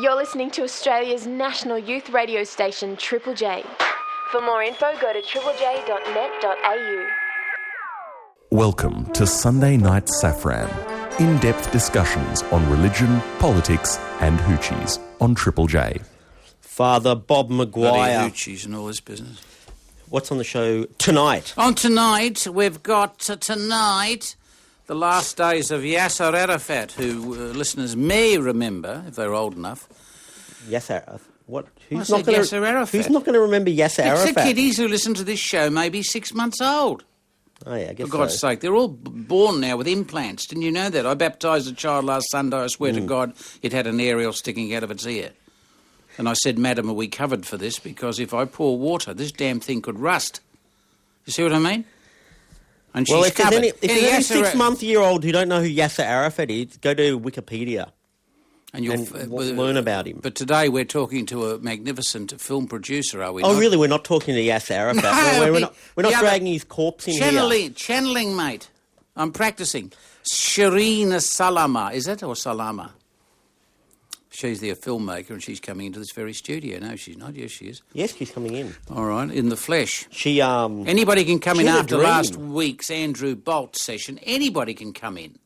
You're listening to Australia's national youth radio station, Triple J. For more info, go to triplej.net.au. Welcome to Sunday Night Safran. In-depth discussions on religion, politics and hoochies on Triple J. Father Bob Maguire. Bloody hoochies and all this business. What's on the show tonight? On tonight, we've got the last days of Yasser Arafat, who listeners may remember, if they're old enough. Yasser, what? Who's not going to remember Yasser Arafat? It's the kiddies who listen to this show, maybe 6 months old. Oh, yeah, I guess For God's sake, they're all born now with implants. Didn't you know that? I baptised a child last Sunday. I swear to God, it had an aerial sticking out of its ear. And I said, Madam, are we covered for this? Because if I pour water, this damn thing could rust. You see what I mean? And she's covered. If there's any 6 month-year-old who don't know who Yasser Arafat is, go to Wikipedia and learn about him. But today we're talking to a magnificent film producer, are we not? Oh, really? We're not talking to Yasser Arafat. we're not dragging his corpse in here. Channeling, mate. I'm practising. Sherine Salama, is it? Or Salama? She's the filmmaker and she's coming into this very studio. No, she's not. Yes, she is. Yes, she's coming in. All right, in the flesh. Anybody can come in after last week's Andrew Bolt session. Anybody can come in.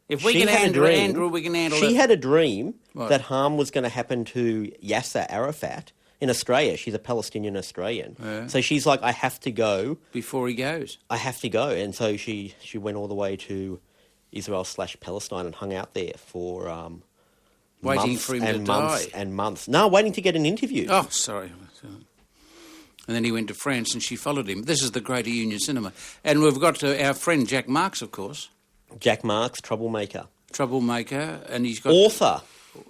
If we can handle Andrew, we can handle it. She had a dream that harm was going to happen to Yasser Arafat in Australia. She's a Palestinian Australian. Yeah. So she's like, I have to go. Before he goes. I have to go. And so she went all the way to Israel/Palestine and hung out there for... waiting for him to die. And months. No, waiting to get an interview. Oh, sorry. And then he went to France and she followed him. This is the Greater Union Cinema. And we've got our friend Jack Marx, of course. Jack Marx, troublemaker. And he's got... Author.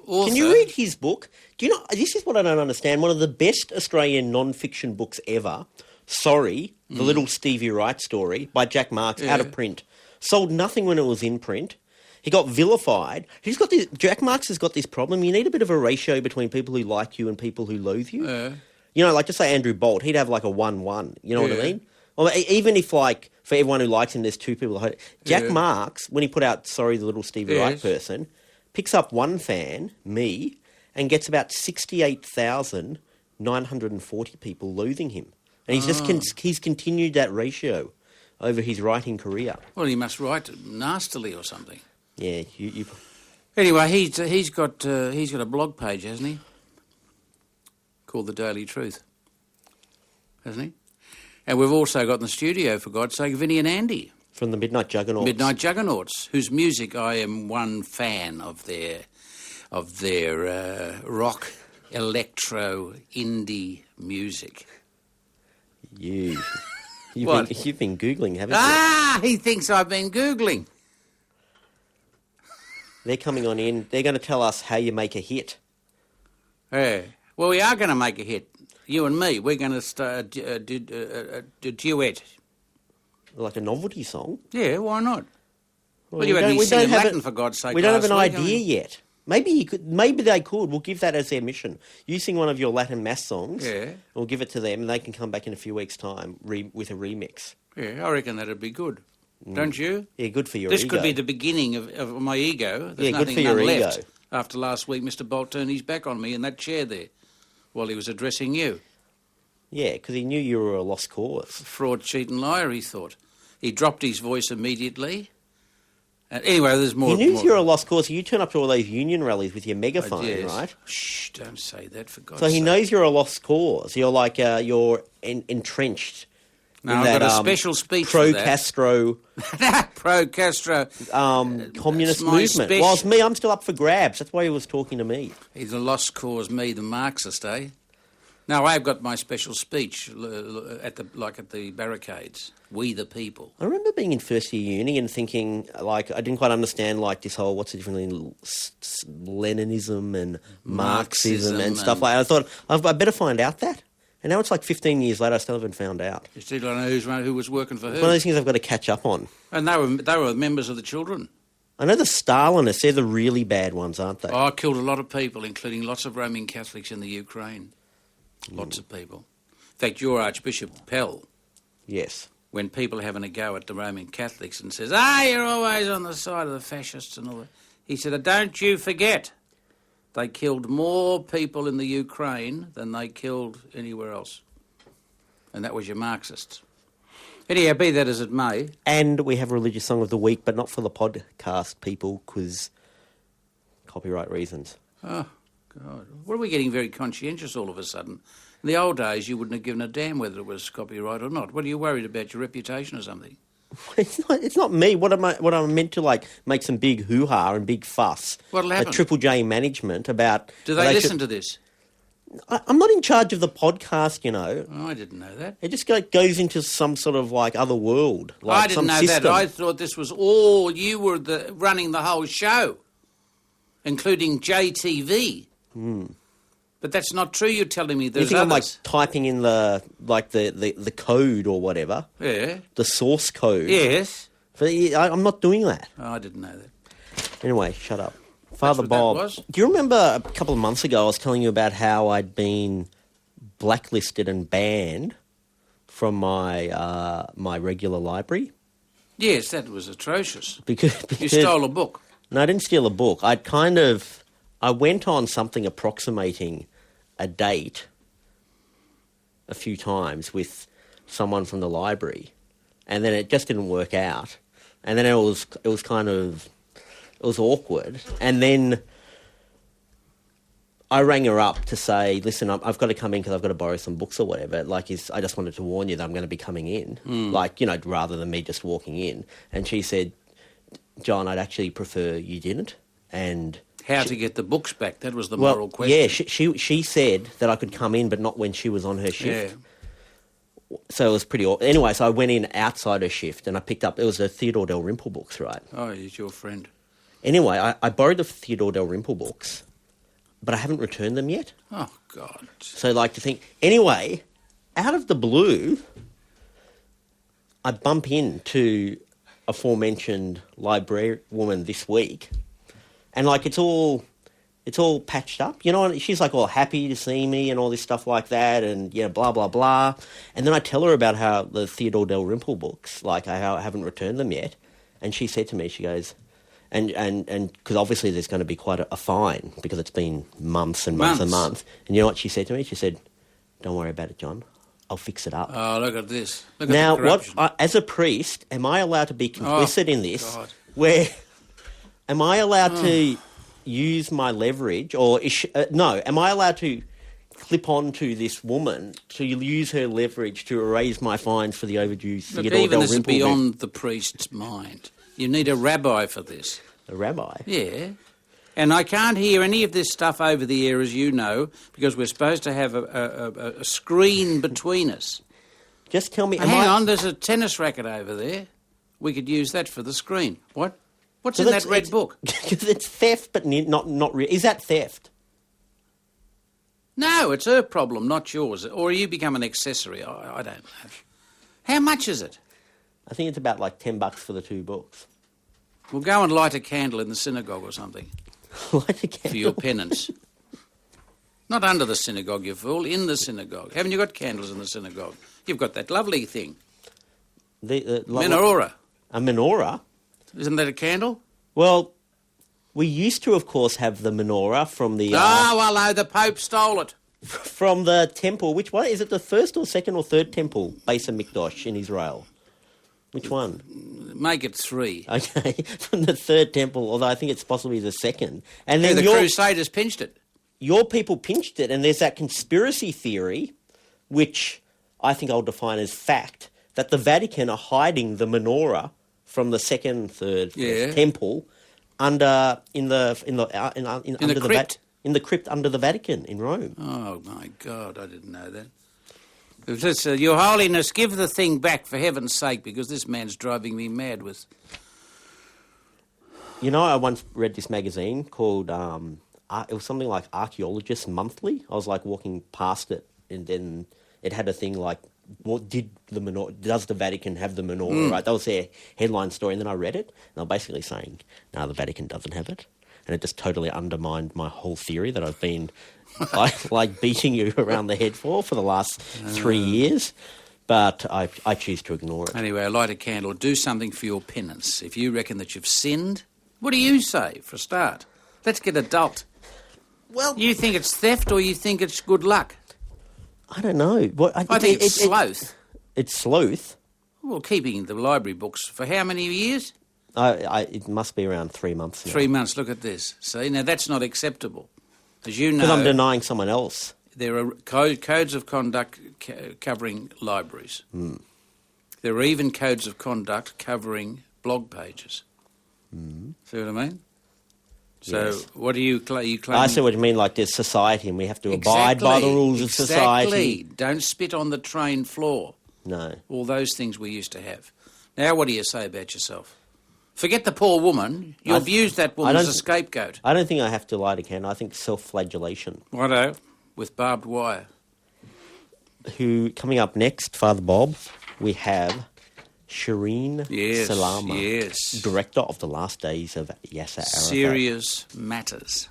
Can you read his book? Do you know, this is what I don't understand. One of the best Australian non-fiction books ever, Sorry, the Little Stevie Wright story by Jack Marx, out of print. Sold nothing when it was in print. He got vilified. Jack Marx has got this problem. You need a bit of a ratio between people who like you and people who loathe you. You know, like just say Andrew Bolt, he'd have like a 1-1. You know what I mean? Or even if like for everyone who likes him, there's two people. Jack Marx, when he put out Sorry, the Little Stevie Wright person, picks up one fan, me, and gets about 68,940 people loathing him. And he's continued that ratio over his writing career. Well, he must write nastily or something. Yeah, Anyway, he's got a blog page, hasn't he? Called The Daily Truth, hasn't he? And we've also got in the studio, for God's sake, Vinny and Andy from the Midnight Juggernauts. Midnight Juggernauts, whose music I am one fan of their rock, electro, indie music. You've been Googling, haven't you? He thinks I've been Googling. They're coming on in. They're going to tell us how you make a hit. Yeah. Well, we are going to make a hit. You and me. We're going to do a duet. Like a novelty song? Yeah, why not? Well, you had me singing Latin, for God's sake. We don't have an idea yet. Maybe they could. We'll give that as their mission. You sing one of your Latin mass songs. Yeah. We'll give it to them and they can come back in a few weeks' time with a remix. Yeah, I reckon that'd be good. Don't you? Yeah, good for your ego. This could be the beginning of my ego. There's good for your ego. Left after last week, Mr. Bolt turned his back on me in that chair there while he was addressing you. Yeah, because he knew you were a lost cause. Fraud, cheat and liar, he thought. He dropped his voice immediately. Anyway, there's more... He knew you're a lost cause, so you turn up to all those union rallies with your megaphone, right? Shh, don't say that, for God's sake. So he knows you're a lost cause. You're like, you're entrenched... No, I've got a special speech for that. Pro-Castro... Pro-Castro... communist movement. Whilst me, I'm still up for grabs. That's why he was talking to me. He's a lost cause, me, the Marxist, eh? No, I've got my special speech at the barricades. We the people. I remember being in first year uni and thinking, like, I didn't quite understand, like, this whole, what's the difference between Leninism and Marxism and stuff like that. I thought, I better find out that. And now it's like 15 years later, I still haven't found out. You still don't know who was working for who? It's one of those things I've got to catch up on. And they were members of the children. I know the Stalinists, they're the really bad ones, aren't they? Oh, killed a lot of people, including lots of Roman Catholics in the Ukraine. Lots of people. In fact, your Archbishop Pell... Yes. When people are having a go at the Roman Catholics and says, you're always on the side of the fascists and all that. He said, don't you forget, They killed more people in the Ukraine than they killed anywhere else. And that was your Marxists. Anyhow, be that as it may. And we have Religious Song of the Week, but not for the podcast, people, because copyright reasons. Oh, God. What are we getting very conscientious all of a sudden? In the old days, you wouldn't have given a damn whether it was copyright or not. What are you worried about, your reputation or something? It's not me. What I'm meant to, like, make some big hoo-ha and big fuss. What'll happen? Triple J management about... Do they listen to this? I'm not in charge of the podcast, you know. Oh, I didn't know that. It just goes into some sort of, like, other world. Like I didn't know system. That. I thought this was all... You were running the whole show, including JTV. But that's not true, you're telling me. There's you think others. I'm, like, typing in the code or whatever? Yeah. The source code? Yes. I'm not doing that. Oh, I didn't know that. Anyway, shut up. Father That's Bob. what that was? Do you remember a couple of months ago I was telling you about how I'd been blacklisted and banned from my my regular library? Yes, that was atrocious. Because you stole a book. No, I didn't steal a book. I went on something approximating a date a few times with someone from the library, and then it just didn't work out. And then it was awkward. And then I rang her up to say, listen, I've got to come in because I've got to borrow some books or whatever. Like, I just wanted to warn you that I'm going to be coming in, like, you know, rather than me just walking in. And she said, John, I'd actually prefer you didn't. And to get the books back? That was the moral question. Yeah, she said that I could come in, but not when she was on her shift. Yeah. So it was pretty awkward. Anyway, so I went in outside her shift and I picked up, it was the Theodore Dalrymple books, right? Oh, he's your friend. Anyway, I borrowed the Theodore Dalrymple books, but I haven't returned them yet. Oh, God. So, like, to think... Anyway, out of the blue, I bump into aforementioned library woman this week, and, like, it's all patched up, you know, and she's, like, all happy to see me and all this stuff like that, and, yeah, blah, blah, blah. And then I tell her about how the Theodore Dalrymple books, like, how I haven't returned them yet, and she said to me, she goes... And because obviously there's going to be quite a fine because it's been months and months and months. And you know what she said to me? She said, don't worry about it, John. I'll fix it up. Oh, look at this. Look now, at the corruption. As a priest, am I allowed to be complicit in this? God. Where am I allowed to use my leverage or... am I allowed to clip on to this woman to use her leverage to erase my fines for the overdue Theodore Dalrymple? Even this is beyond the priest's mind. You need a rabbi for this. A rabbi? Yeah. And I can't hear any of this stuff over the air, as you know, because we're supposed to have a screen between us. Just tell me... Hang on, there's a tennis racket over there. We could use that for the screen. What? What's in that red book? It's theft, but not real. Is that theft? No, it's her problem, not yours. Or you become an accessory. I don't know. How much is it? I think it's about like $10 for the two books. We'll go and light a candle in the synagogue or something. Light a candle? For your penance. Not under the synagogue, you fool, in the synagogue. Haven't you got candles in the synagogue? You've got that lovely thing. Menorah. A menorah? Isn't that a candle? Well, we used to, of course, have the menorah from the... hello, the Pope stole it. From the temple. Which one? Is it the first or second or third temple, Beis HaMikdash in Israel? Which one? Make it 3. Okay, from the third temple, although I think it's possibly the second. And then the Crusaders pinched it. Your people pinched it, and there's that conspiracy theory, which I think I'll define as fact, that the Vatican are hiding the menorah from the second, third temple in the crypt. In the crypt under the Vatican in Rome. Oh my God, I didn't know that. Just, Your Holiness, give the thing back for heaven's sake, because this man's driving me mad with... You know, I once read this magazine called, it was something like Archaeologist Monthly. I was like walking past it, and then it had a thing like, does the Vatican have the menorah, right? That was their headline story, and then I read it, and they were basically saying, no, the Vatican doesn't have it. And it just totally undermined my whole theory that I've been... like beating you around the head for the last 3 years, but I choose to ignore it. Anyway, light a candle. Do something for your penance. If you reckon that you've sinned, what do you say for a start? Let's get adult. Well, You think it's theft or you think it's good luck? I don't know. I think it's sloth. It's sleuth. Well, keeping the library books for how many years? It must be around 3 months now. 3 months, look at this. See, now that's not acceptable. As you know... Because I'm denying someone else. There are codes of conduct covering libraries. There are even codes of conduct covering blog pages. See what I mean? So Yes. what do you claim? I see what you mean, like there's society and we have to abide by the rules of society. Don't spit on the train floor. No. All those things we used to have. Now what do you say about yourself? Forget the poor woman. You've used that woman as a scapegoat. I don't think I have to light a candle. I think self-flagellation. Righto, with barbed wire. Coming up next, Father Bob, we have Sherine Salama, director of The Last Days of Yasser Arafat. Serious matters.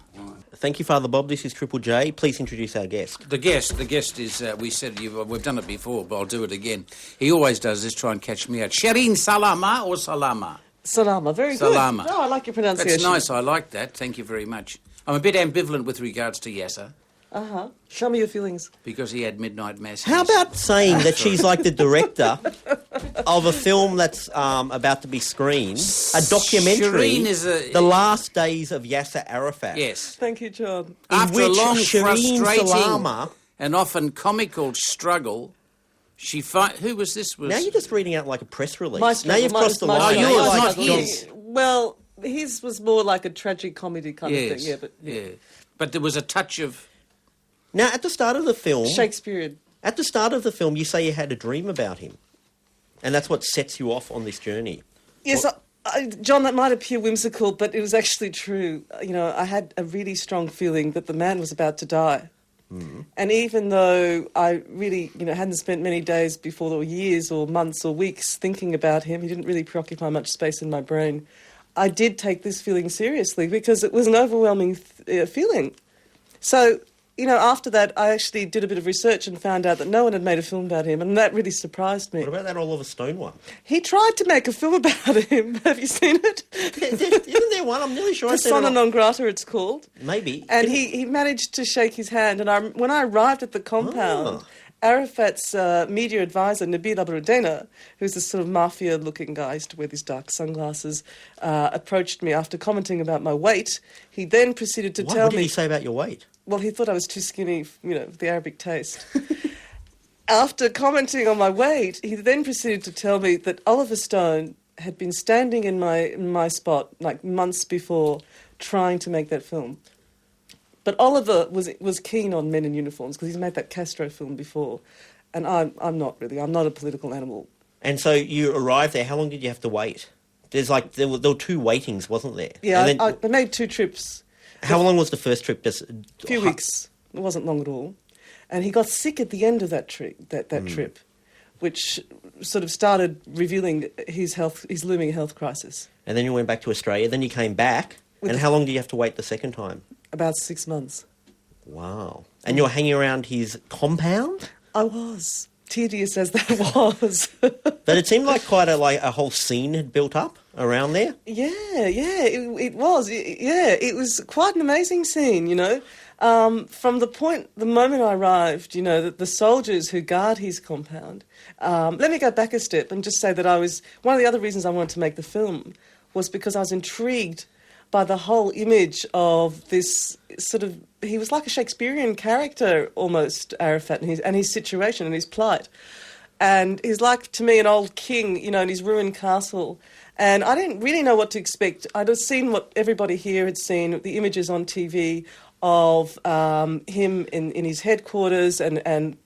Thank you, Father Bob. This is Triple J. Please introduce our guest. The guest is, we said, we've done it before, but I'll do it again. He always does this, try and catch me out. Sherine Salama or Salama? Salama, very Salama. good. No, I like your pronunciation. That's nice, I like that. Thank you very much. I'm a bit ambivalent with regards to Yasser. Show me your feelings. Because he had midnight mass. How about saying that she's like the director of a film that's about to be screened, a documentary, Sherine is The Last Days of Yasser Arafat. Yes. Thank you, John. After a long, Sherine frustrating Salama, and often comical struggle, who was this? now you're just reading out like a press release. My Now struggle, you've crossed the my line. struggle, yours, my not struggle. his. Well, his was more like a tragic comedy kind of thing. Yeah. But there was a touch of... Now, at the start of the film, Shakespearean. At the start of the film, you say you had a dream about him, and that's what sets you off on this journey. Yes, John, that might appear whimsical, but it was actually true. I had a really strong feeling that the man was about to die. And even though I really, hadn't spent many days before, or years or months or weeks thinking about him, he didn't really preoccupy much space in my brain, I did take this feeling seriously because it was an overwhelming feeling. So, after that, I actually did a bit of research and found out that no one had made a film about him, and that really surprised me. What about that Oliver Stone one? He tried to make a film about him. Have you seen it? Isn't there one? I'm nearly sure I've seen it. Persona non grata, it's called. Maybe. And he managed to shake his hand. And when I arrived at the compound, Arafat's media advisor, Nabil Abroudena, who's this sort of mafia-looking guy, used to wear these dark sunglasses, approached me after commenting about my weight. He then proceeded to tell me... What did he say about your weight? Well, he thought I was too skinny, the Arabic taste. After commenting on my weight, he then proceeded to tell me that Oliver Stone had been standing in my spot like months before trying to make that film. But Oliver was keen on men in uniforms because he's made that Castro film before. And I'm not really. I'm not a political animal. And so you arrived there. How long did you have to wait? There were 2 waitings, wasn't there? Yeah, then, I made 2 trips. How long was the first trip? Just a few weeks. It wasn't long at all. And he got sick at the end of that trip, trip, which sort of started revealing his looming health crisis. And then you went back to Australia. Then you came back. And how long do you have to wait the second time? About 6 months. Wow. And you were hanging around his compound? I was. Tedious as that was. But it seemed like quite a whole scene had built up around there. Yeah, it was. It was quite an amazing scene, From the moment I arrived, the soldiers who guard his compound... let me go back a step and just say that one of the other reasons I wanted to make the film was because I was intrigued by the whole image of this sort of... He was like a Shakespearean character, almost, Arafat, and his situation and his plight. And he's like, to me, an old king, in his ruined castle. And I didn't really know what to expect. I'd have seen what everybody here had seen, the images on TV of him in his headquarters and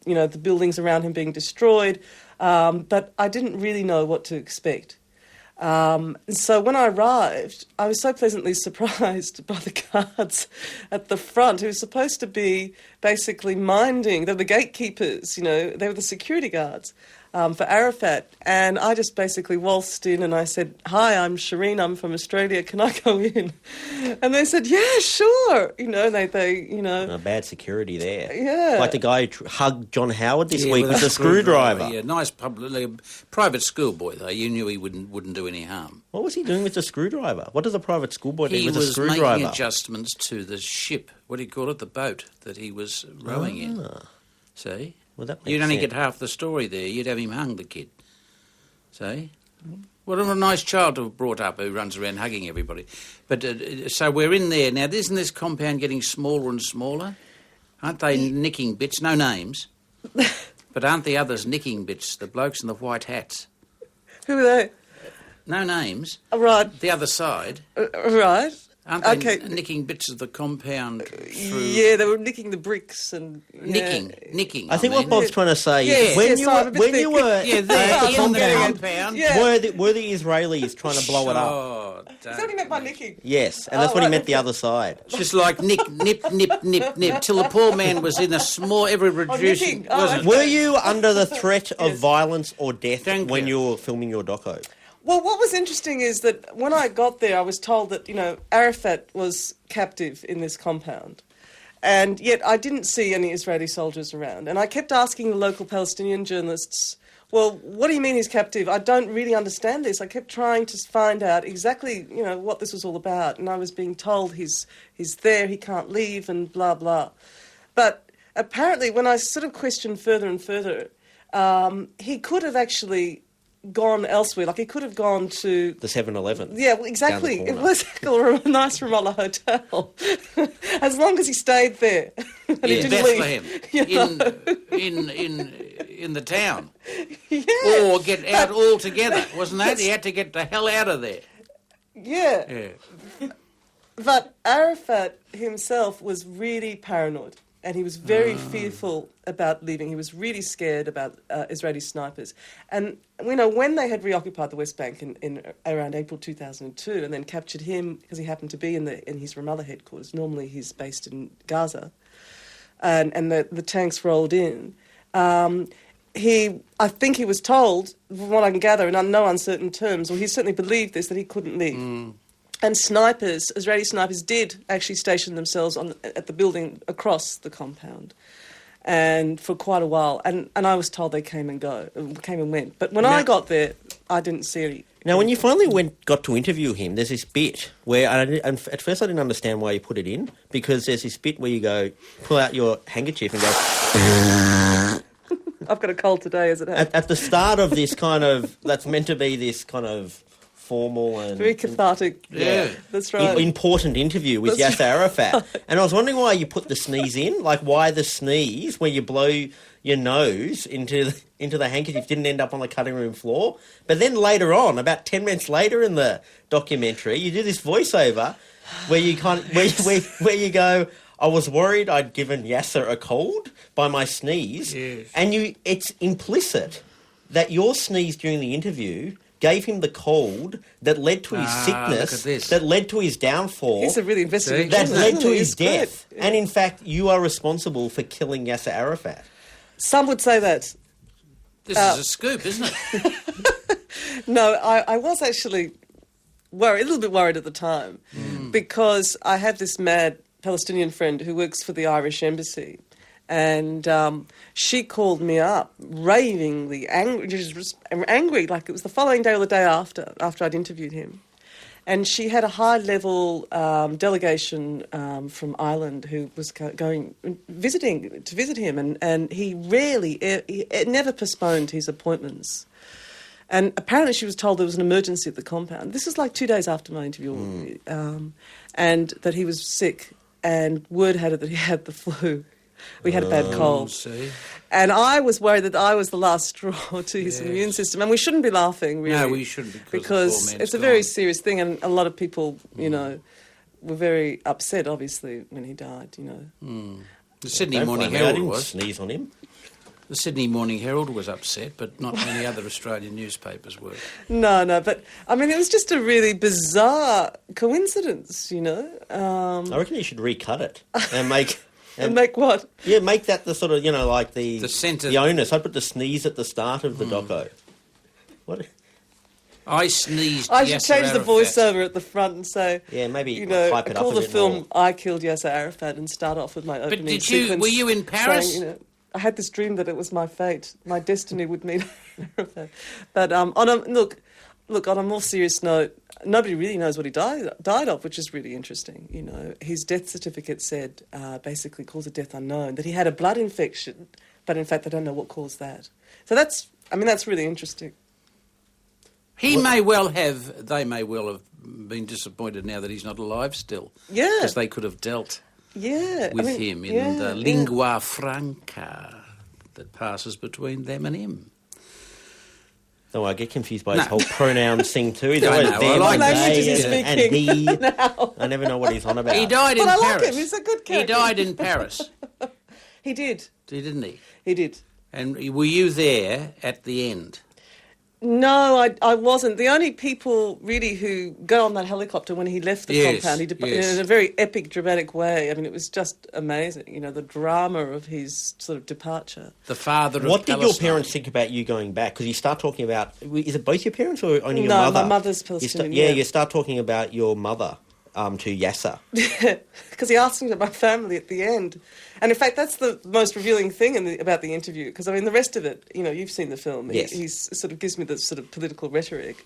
the buildings around him being destroyed. But I didn't really know what to expect. So when I arrived, I was so pleasantly surprised by the guards at the front who were supposed to be basically minding. They were the gatekeepers, they were the security guards. for Arafat. And I just basically waltzed in and I said, "Hi, I'm Sherine, I'm from Australia, can I go in?" And they said, "Yeah, sure." Bad security there. Yeah. Like the guy who hugged John Howard this week with a screwdriver. Yeah, nice private schoolboy, though. You knew he wouldn't do any harm. What was he doing with the screwdriver? What does a private schoolboy do with a He was screwdriver? making adjustments to the ship, what do you call it, the boat that he was rowing in. See? Well, that makes You'd only sense. get half the story there. You'd have him hung, the kid. See? What a nice child to have brought up who runs around hugging everybody. But so we're in there. Now, isn't this compound getting smaller and smaller? Aren't they nicking bits? No names. But aren't the others nicking bits? The blokes in the white hats. Who are they? No names. Right. The other side. Right. Aren't they nicking bits of the compound through... Yeah, they were nicking the bricks and... Yeah. Nicking. I think what Bob's trying to say is when you were Yeah, at there, the in the compound, compound. Yeah. were the Israelis trying to blow it up? Oh, Is that what he meant by nicking? Yes, and that's what he meant the other side. It's just like nip, till the poor man was in a small, ever reducing... nicking. Oh, wasn't it? Were you under the threat of violence or death Thank when you. you were filming your doco? Well, what was interesting is that when I got there, I was told that, Arafat was captive in this compound. And yet I didn't see any Israeli soldiers around. And I kept asking the local Palestinian journalists, well, what do you mean he's captive? I don't really understand this. I kept trying to find out exactly, what this was all about. And I was being told he's there, he can't leave, and blah, blah. But apparently when I sort of questioned further and further, he could have actually gone elsewhere. Like, he could have gone to... The 7-Eleven. Yeah, well, exactly. Down It the was a nice Ramallah hotel. As long as he stayed there. And he didn't Bethlehem, leave. in the town. Yeah. Or get out altogether, wasn't that? He had to get the hell out of there. Yeah. But Arafat himself was really paranoid. And he was very fearful about leaving. He was really scared about Israeli snipers. And, when they had reoccupied the West Bank in around April 2002 and then captured him because he happened to be in his Ramallah headquarters, normally he's based in Gaza, and the tanks rolled in, I think he was told, from what I can gather, in no uncertain terms, or he certainly believed this, that he couldn't leave. And Israeli snipers did actually station themselves at the building across the compound, and for quite a while. And I was told they came and went. But when I got there, I didn't see any. Now, when you finally got to interview him, there's this bit where, at first I didn't understand why you put it in, because there's this bit where you pull out your handkerchief and go... I've got a cold today, as it happens. At the start of this that's meant to be this kind of formal and... Very cathartic. Yeah. That's right. Important interview with Yasser Arafat. And I was wondering why you put the sneeze in, like why the sneeze where you blow your nose into the handkerchief didn't end up on the cutting room floor. But then later on, about 10 minutes later in the documentary, you do this voiceover where you where you go, I was worried I'd given Yasser a cold by my sneeze. Yes. And it's implicit that your sneeze during the interview gave him the cold that led to his sickness, that led to his downfall. He's a really investigative that journalist, led to his isn't he? death. Great. And in fact, you are responsible for killing Yasser Arafat. Some would say that. This is a scoop, isn't it? No, I was actually a little bit worried at the time, because I have this mad Palestinian friend who works for the Irish embassy, and she called me up, ravingly angry, like it was the following day or the day after I'd interviewed him. And she had a high-level delegation from Ireland who was going to visit him, and he never postponed his appointments. And apparently she was told there was an emergency at the compound. This was like 2 days after my interview, and that he was sick, and word had it that he had the flu. We had a bad cold. See? And I was worried that I was the last straw to his immune system. And we shouldn't be laughing, really. No, we shouldn't, because it's a very serious thing. And a lot of people, were very upset, obviously, when he died, The Sydney Morning I Herald didn't was. sneeze on him. The Sydney Morning Herald was upset, but not many other Australian newspapers were. No, but, I mean, it was just a really bizarre coincidence, I reckon you should recut it and make And make what? Yeah, make that the sort of, like the centre. The onus. I'd put the sneeze at the start of the doco. What? I sneezed. I should change the voiceover at the front and say, maybe hype it call up a the bit film more. "I Killed Yasser Arafat" and start off with my opening sequence. Were you in Paris? Saying, I had this dream that it was my fate, my destiny would meet Arafat. But on a more serious note, nobody really knows what he died of, which is really interesting. His death certificate said, basically cause of death unknown, that he had a blood infection, but in fact they don't know what caused that. So that's really interesting. They may well have been disappointed now that he's not alive still. Yeah. Because they could have dealt with him in the lingua franca that passes between them and him. No, I get confused by his whole pronouns thing too. He's I always know, them I like and languages they he's and speaking. he. Now. I never know what he's on about. He died in But I Paris. like him, he's a good character. He died in Paris, He did. didn't he? He did. And were you there at the end? No, I wasn't. The only people really who got on that helicopter when he left the compound, in a very epic, dramatic way. I mean, it was just amazing, the drama of his sort of departure. The father of What did your Palestine. parents think about you going back? Because you start talking about... Is it both your parents or only your mother? No, my mother's Palestinian. You start talking about your mother to Yasser. Because he asked me about my family at the end. And in fact, that's the most revealing thing about the interview. Because, the rest of it, you've seen the film. Yes. He sort of gives me the sort of political rhetoric.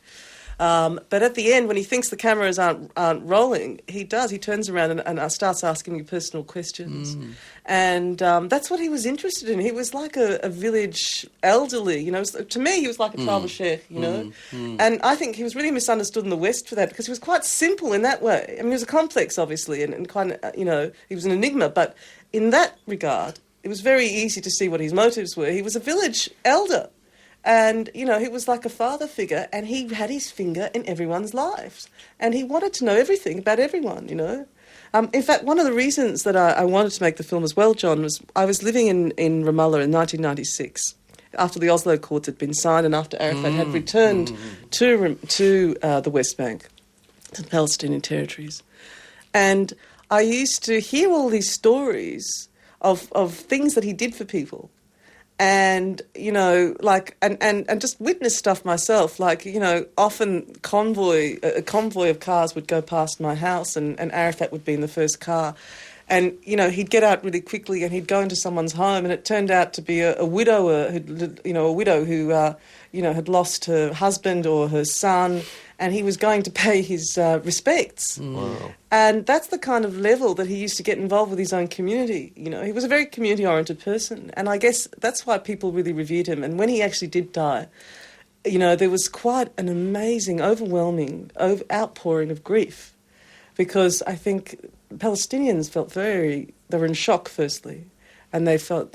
But at the end, when he thinks the cameras aren't rolling, he does. He turns around and starts asking me personal questions. And that's what he was interested in. He was like a village elderly, To me, he was like a tribal sheikh, And I think he was really misunderstood in the West for that because he was quite simple in that way. I mean, he was a complex, obviously, and kind of, he was an enigma. But in that regard, it was very easy to see what his motives were. He was a village elder. And, he was like a father figure, and he had his finger in everyone's lives. And he wanted to know everything about everyone, In fact, one of the reasons that I wanted to make the film as well, John, was I was living in Ramallah in 1996, after the Oslo Accords had been signed and after Arafat had returned to the West Bank, to the Palestinian territories. And I used to hear all these stories of things that he did for people. And, and just witness stuff myself. Often a convoy of cars would go past my house and Arafat would be in the first car. And, he'd get out really quickly and he'd go into someone's home and it turned out to be a widower, a widow who, had lost her husband or her son, and he was going to pay his respects. Wow. And that's the kind of level that he used to get involved with his own community. He was a very community-oriented person, and I guess that's why people really revered him. And when he actually did die, there was quite an amazing, overwhelming outpouring of grief, because I think Palestinians they were in shock, firstly, and they felt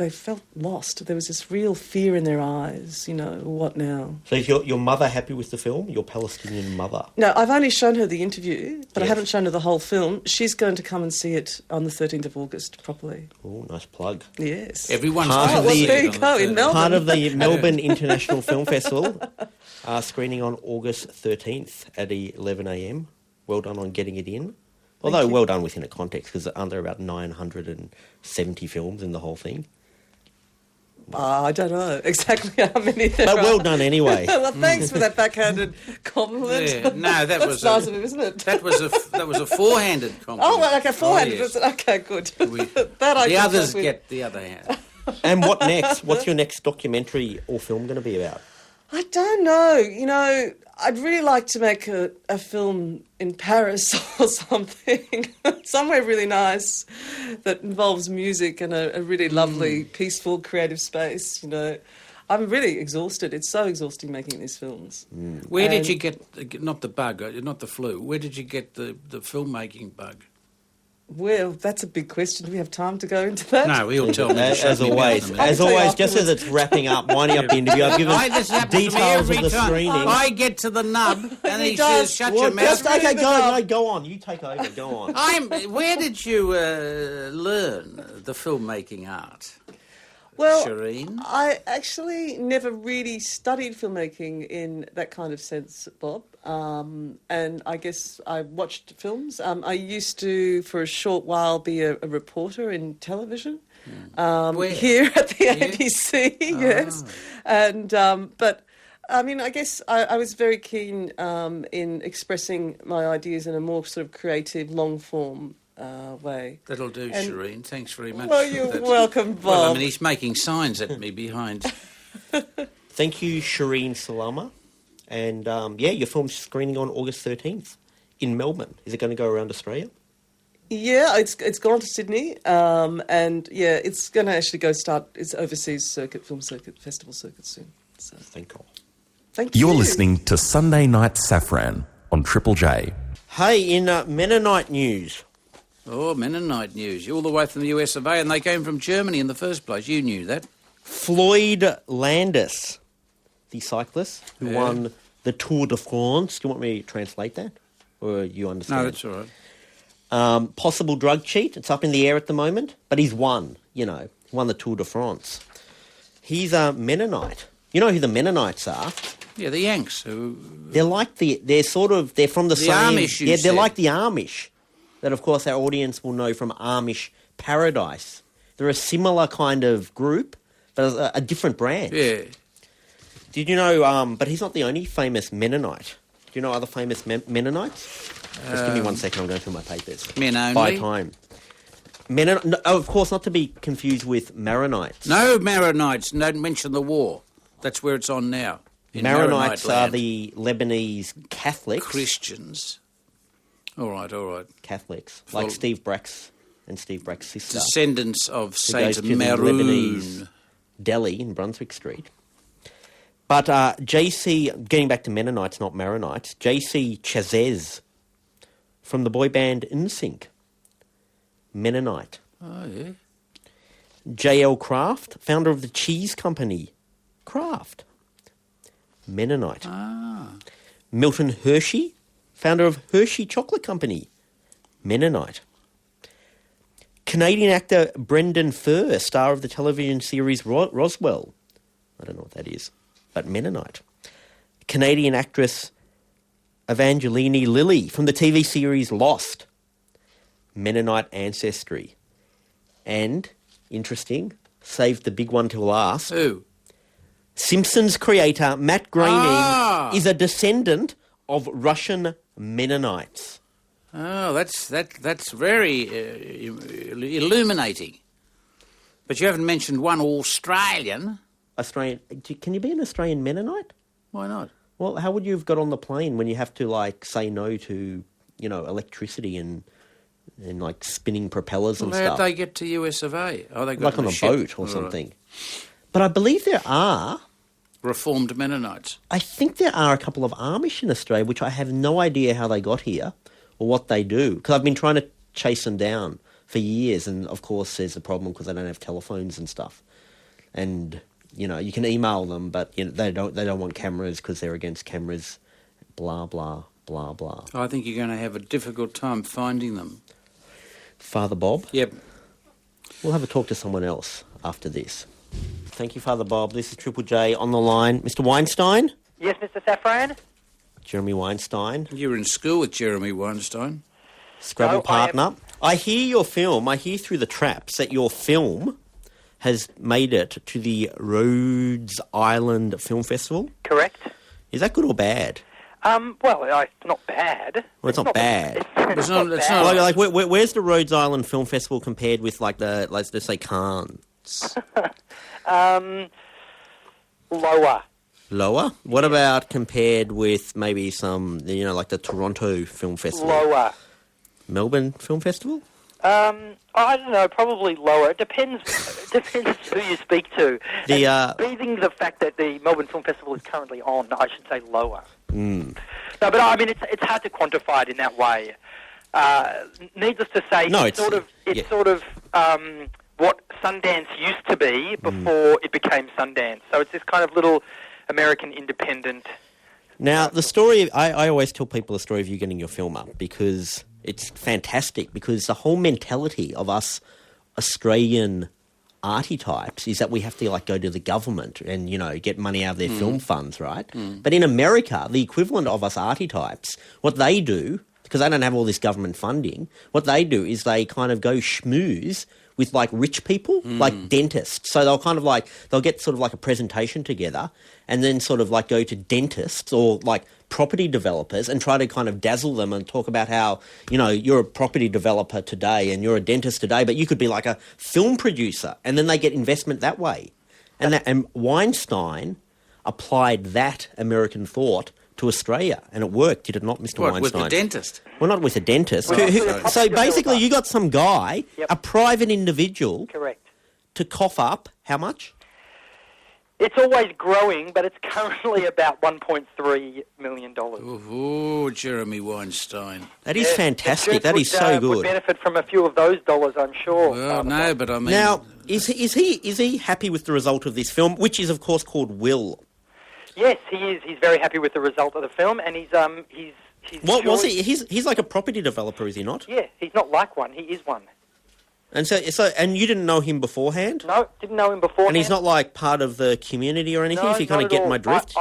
lost. There was this real fear in their eyes, what now? So is your mother happy with the film, your Palestinian mother? No, I've only shown her the interview, but I haven't shown her the whole film. She's going to come and see it on the 13th of August properly. Oh, nice plug. Yes. Everyone's there you go, in Melbourne. Part of the Melbourne International Film Festival, screening on August 13th at 11 a.m. Well done on getting it in. Although well done within a context, because there are about 970 films in the whole thing. I don't know exactly how many there But are. well done anyway. Well, thanks for that backhanded compliment. Yeah. No, That's nice of him, isn't it? That was a four-handed compliment. Oh, well, okay, four-handed. yes. Okay, good. The others get the other hand. And what next? What's your next documentary or film going to be about? I don't know. I'd really like to make a film in Paris or something, somewhere really nice that involves music and a really lovely, peaceful, creative space, I'm really exhausted. It's so exhausting making these films. Where did you get, not the bug, not the flu, where did you get the filmmaking bug? Well, that's a big question. Do we have time to go into that? No, he'll tell me. As always, just as it's wrapping up, winding up the interview, I've given This happens to me details every of the time. screening. I get to the nub and he does. says, shut Well, your mouth. okay, go on. You take over, go on. Where did you learn the filmmaking art? Well, Sherine? I actually never really studied filmmaking in that kind of sense, Bob. And I guess I watched films. I used to, for a short while, be a reporter in television. Here at the ABC, yes. And but I mean, I guess I was very keen in expressing my ideas in a more sort of creative, long form way. That'll do, Sherine. Thanks very much. Well, you're welcome, Bob. Well, I mean, he's making signs at me behind. Thank you, Sherine Salama. And your film's screening on August 13th in Melbourne. Is it going to go around Australia? Yeah, it's gone to Sydney, and it's going to actually start its overseas film circuit, festival circuit soon. So Thank God. thank you. You're listening to Sunday Night Safran on Triple J. Hey, in Mennonite news. Oh, Mennonite news. You're all the way from the US of A, and they came from Germany in the first place. You knew that. Floyd Landis, the cyclist who won the Tour de France. Do you want me to translate that? Or you understand? No, that's all right. Possible drug cheat. It's up in the air at the moment, but he's won, won the Tour de France. He's a Mennonite. You know who the Mennonites are? Yeah, the Yanks. They're like they're from the same... Amish, you they're said. like the Amish. That, of course, our audience will know from Amish Paradise. They're a similar kind of group, but a different branch. Yeah. Did you know, but he's not the only famous Mennonite. Do you know other famous Mennonites? Just give me 1 second, I'm going through my papers. Men only? By time. Of course, not to be confused with Maronites. No Maronites. Don't mention the war. That's where it's on now. Maronites are land. the Lebanese Catholics. Christians. All right. Catholics. Like Steve Brack's and Steve Brack's sister. Descendants of Who goes Saint to the Maroon. Lebanese deli in Brunswick Street. But JC, getting back to Mennonites, not Maronites, JC Chazez from the boy band NSYNC, Mennonite. Oh, yeah. J.L. Kraft, founder of the cheese company Kraft, Mennonite. Milton Hershey, founder of Hershey Chocolate Company, Mennonite. Canadian actor Brendan Furr, star of the television series Roswell. I don't know what that is, but Mennonite. Canadian actress Evangeline Lilly from the TV series Lost, Mennonite ancestry. And, interesting, saved the big one till last. Who? Simpsons creator Matt Groening is a descendant of Russian Mennonites. Oh, that's very illuminating. But you haven't mentioned one Australian. Australian? Can you be an Australian Mennonite? Why not? Well, how would you have got on the plane when you have to, say no to, electricity and spinning propellers and How'd stuff? they get to US of A? Oh, they got Like on a ship. boat or All something. Right. But I believe there are... Reformed Mennonites. I think there are a couple of Amish in Australia, which I have no idea how they got here or what they do. Because I've been trying to chase them down for years, and of course there's a problem because they don't have telephones and stuff. And you can email them, but they don't want cameras because they're against cameras. Blah blah blah blah. I think you're going to have a difficult time finding them. Father Bob. Yep. We'll have a talk to someone else after this. Thank you, Father Bob. This is Triple J on the line. Mr. Weinstein? Yes, Mr. Safran? Jeremy Weinstein. You were in school with Jeremy Weinstein. Scrabble No, partner. I hear your film. I hear through the traps that your film has made it to the Rhodes Island Film Festival. Correct. Is that good or bad? It's not bad. Well, it's not bad. It's not Like, where's the Rhodes Island Film Festival compared with, let's just say Cannes? Lower. Lower? What about compared with maybe some, like the Toronto Film Festival? Lower. Melbourne Film Festival? I don't know, probably lower. It depends who you speak to. Being the fact that the Melbourne Film Festival is currently on, I should say lower. No, but I mean, it's hard to quantify it in that way. Needless to say, it's sort of what Sundance used to be before it became Sundance. So it's this kind of little American independent. Now, the story, I always tell people the story of you getting your film up because it's fantastic, because the whole mentality of us Australian archetypes is that we have to like go to the government and, you know, get money out of their film funds, right? But in America, the equivalent of us archetypes, what they do, because they don't have all this government funding, what they do is they kind of go schmooze with like rich people, like dentists. So they'll kind of like, they'll get sort of like a presentation together and then sort of like go to dentists or like property developers and try to kind of dazzle them and talk about how, you know, you're a property developer today and you're a dentist today, but you could be like a film producer, and then they get investment that way. And Weinstein applied that American thought to Australia, and it worked, did it not, Mr. Weinstein? With the dentist? Well, not with a dentist. So basically you got some guy, a private individual, Correct, to cough up how much? It's always growing, but it's currently about $1.3 million. Oh, Jeremy Weinstein. That is fantastic. That is so good. Would benefit from a few of those dollars, I'm sure. Well, no, but I mean... Now, is he happy with the result of this film, which is, of course, called Will? Yes, he is. He's very happy with the result of the film, and he's What was he? He's like a property developer, is he not? Yeah, he's not like one. He is one. And so, and you didn't know him beforehand? No, didn't know him beforehand. And he's not like part of the community or anything. No, if you kind of get my drift,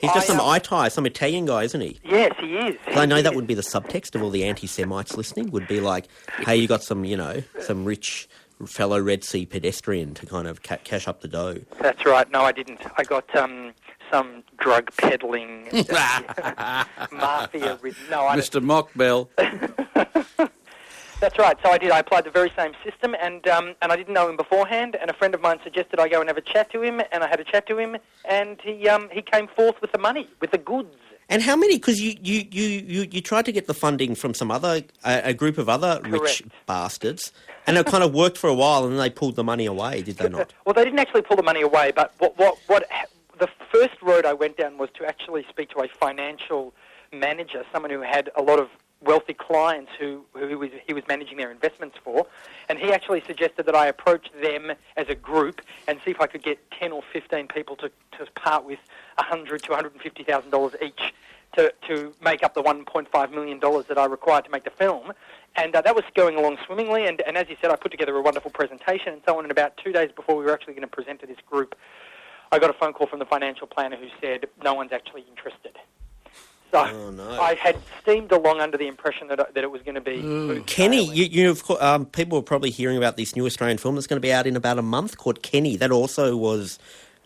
he's just some some Italian guy, isn't he? Yes, he is. I know that would be the subtext of all the anti-Semites listening. Would be like, hey, you got some, you know, some rich fellow Red Sea pedestrian to kind of cash up the dough. That's right. No, I didn't. I got some drug peddling mafia. Mr. Mockbell. That's right. So I did. I applied the very same system, and I didn't know him beforehand. And a friend of mine suggested I go and have a chat to him, and I had a chat to him, and he came forth with the money, with the goods. And how many? Because you tried to get the funding from some other a group of other rich bastards, and it kind of worked for a while, and then they pulled the money away. Did they not? Well, they didn't actually pull the money away, but what the first road I went down was to actually speak to a financial manager, someone who had a lot of wealthy clients who he was managing their investments for, and he actually suggested that I approach them as a group and see if I could get 10 or 15 people to part with $100,000 to $150,000 each to make up the $1.5 million that I required to make the film. And that was going along swimmingly, and as you said, I put together a wonderful presentation and so on, and about 2 days before we were actually going to present to this group, I got a phone call from the financial planner who said, no one's actually interested. So I had steamed along under the impression that it was going to be... Kenny, people are probably hearing about this new Australian film that's going to be out in about a month called Kenny. That also was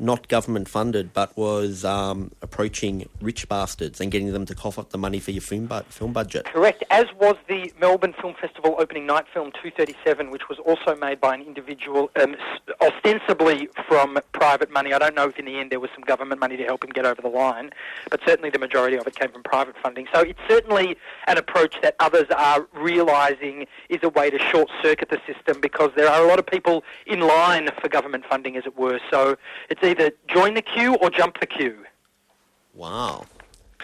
not government funded, but was approaching rich bastards and getting them to cough up the money for your film budget. Correct, as was the Melbourne Film Festival opening night film 237, which was also made by an individual, ostensibly from private money. I don't know if in the end there was some government money to help him get over the line, but certainly the majority of it came from private funding. So it's certainly an approach that others are realising is a way to short-circuit the system, because there are a lot of people in line for government funding, as it were. So it's either join the queue or jump the queue. Wow.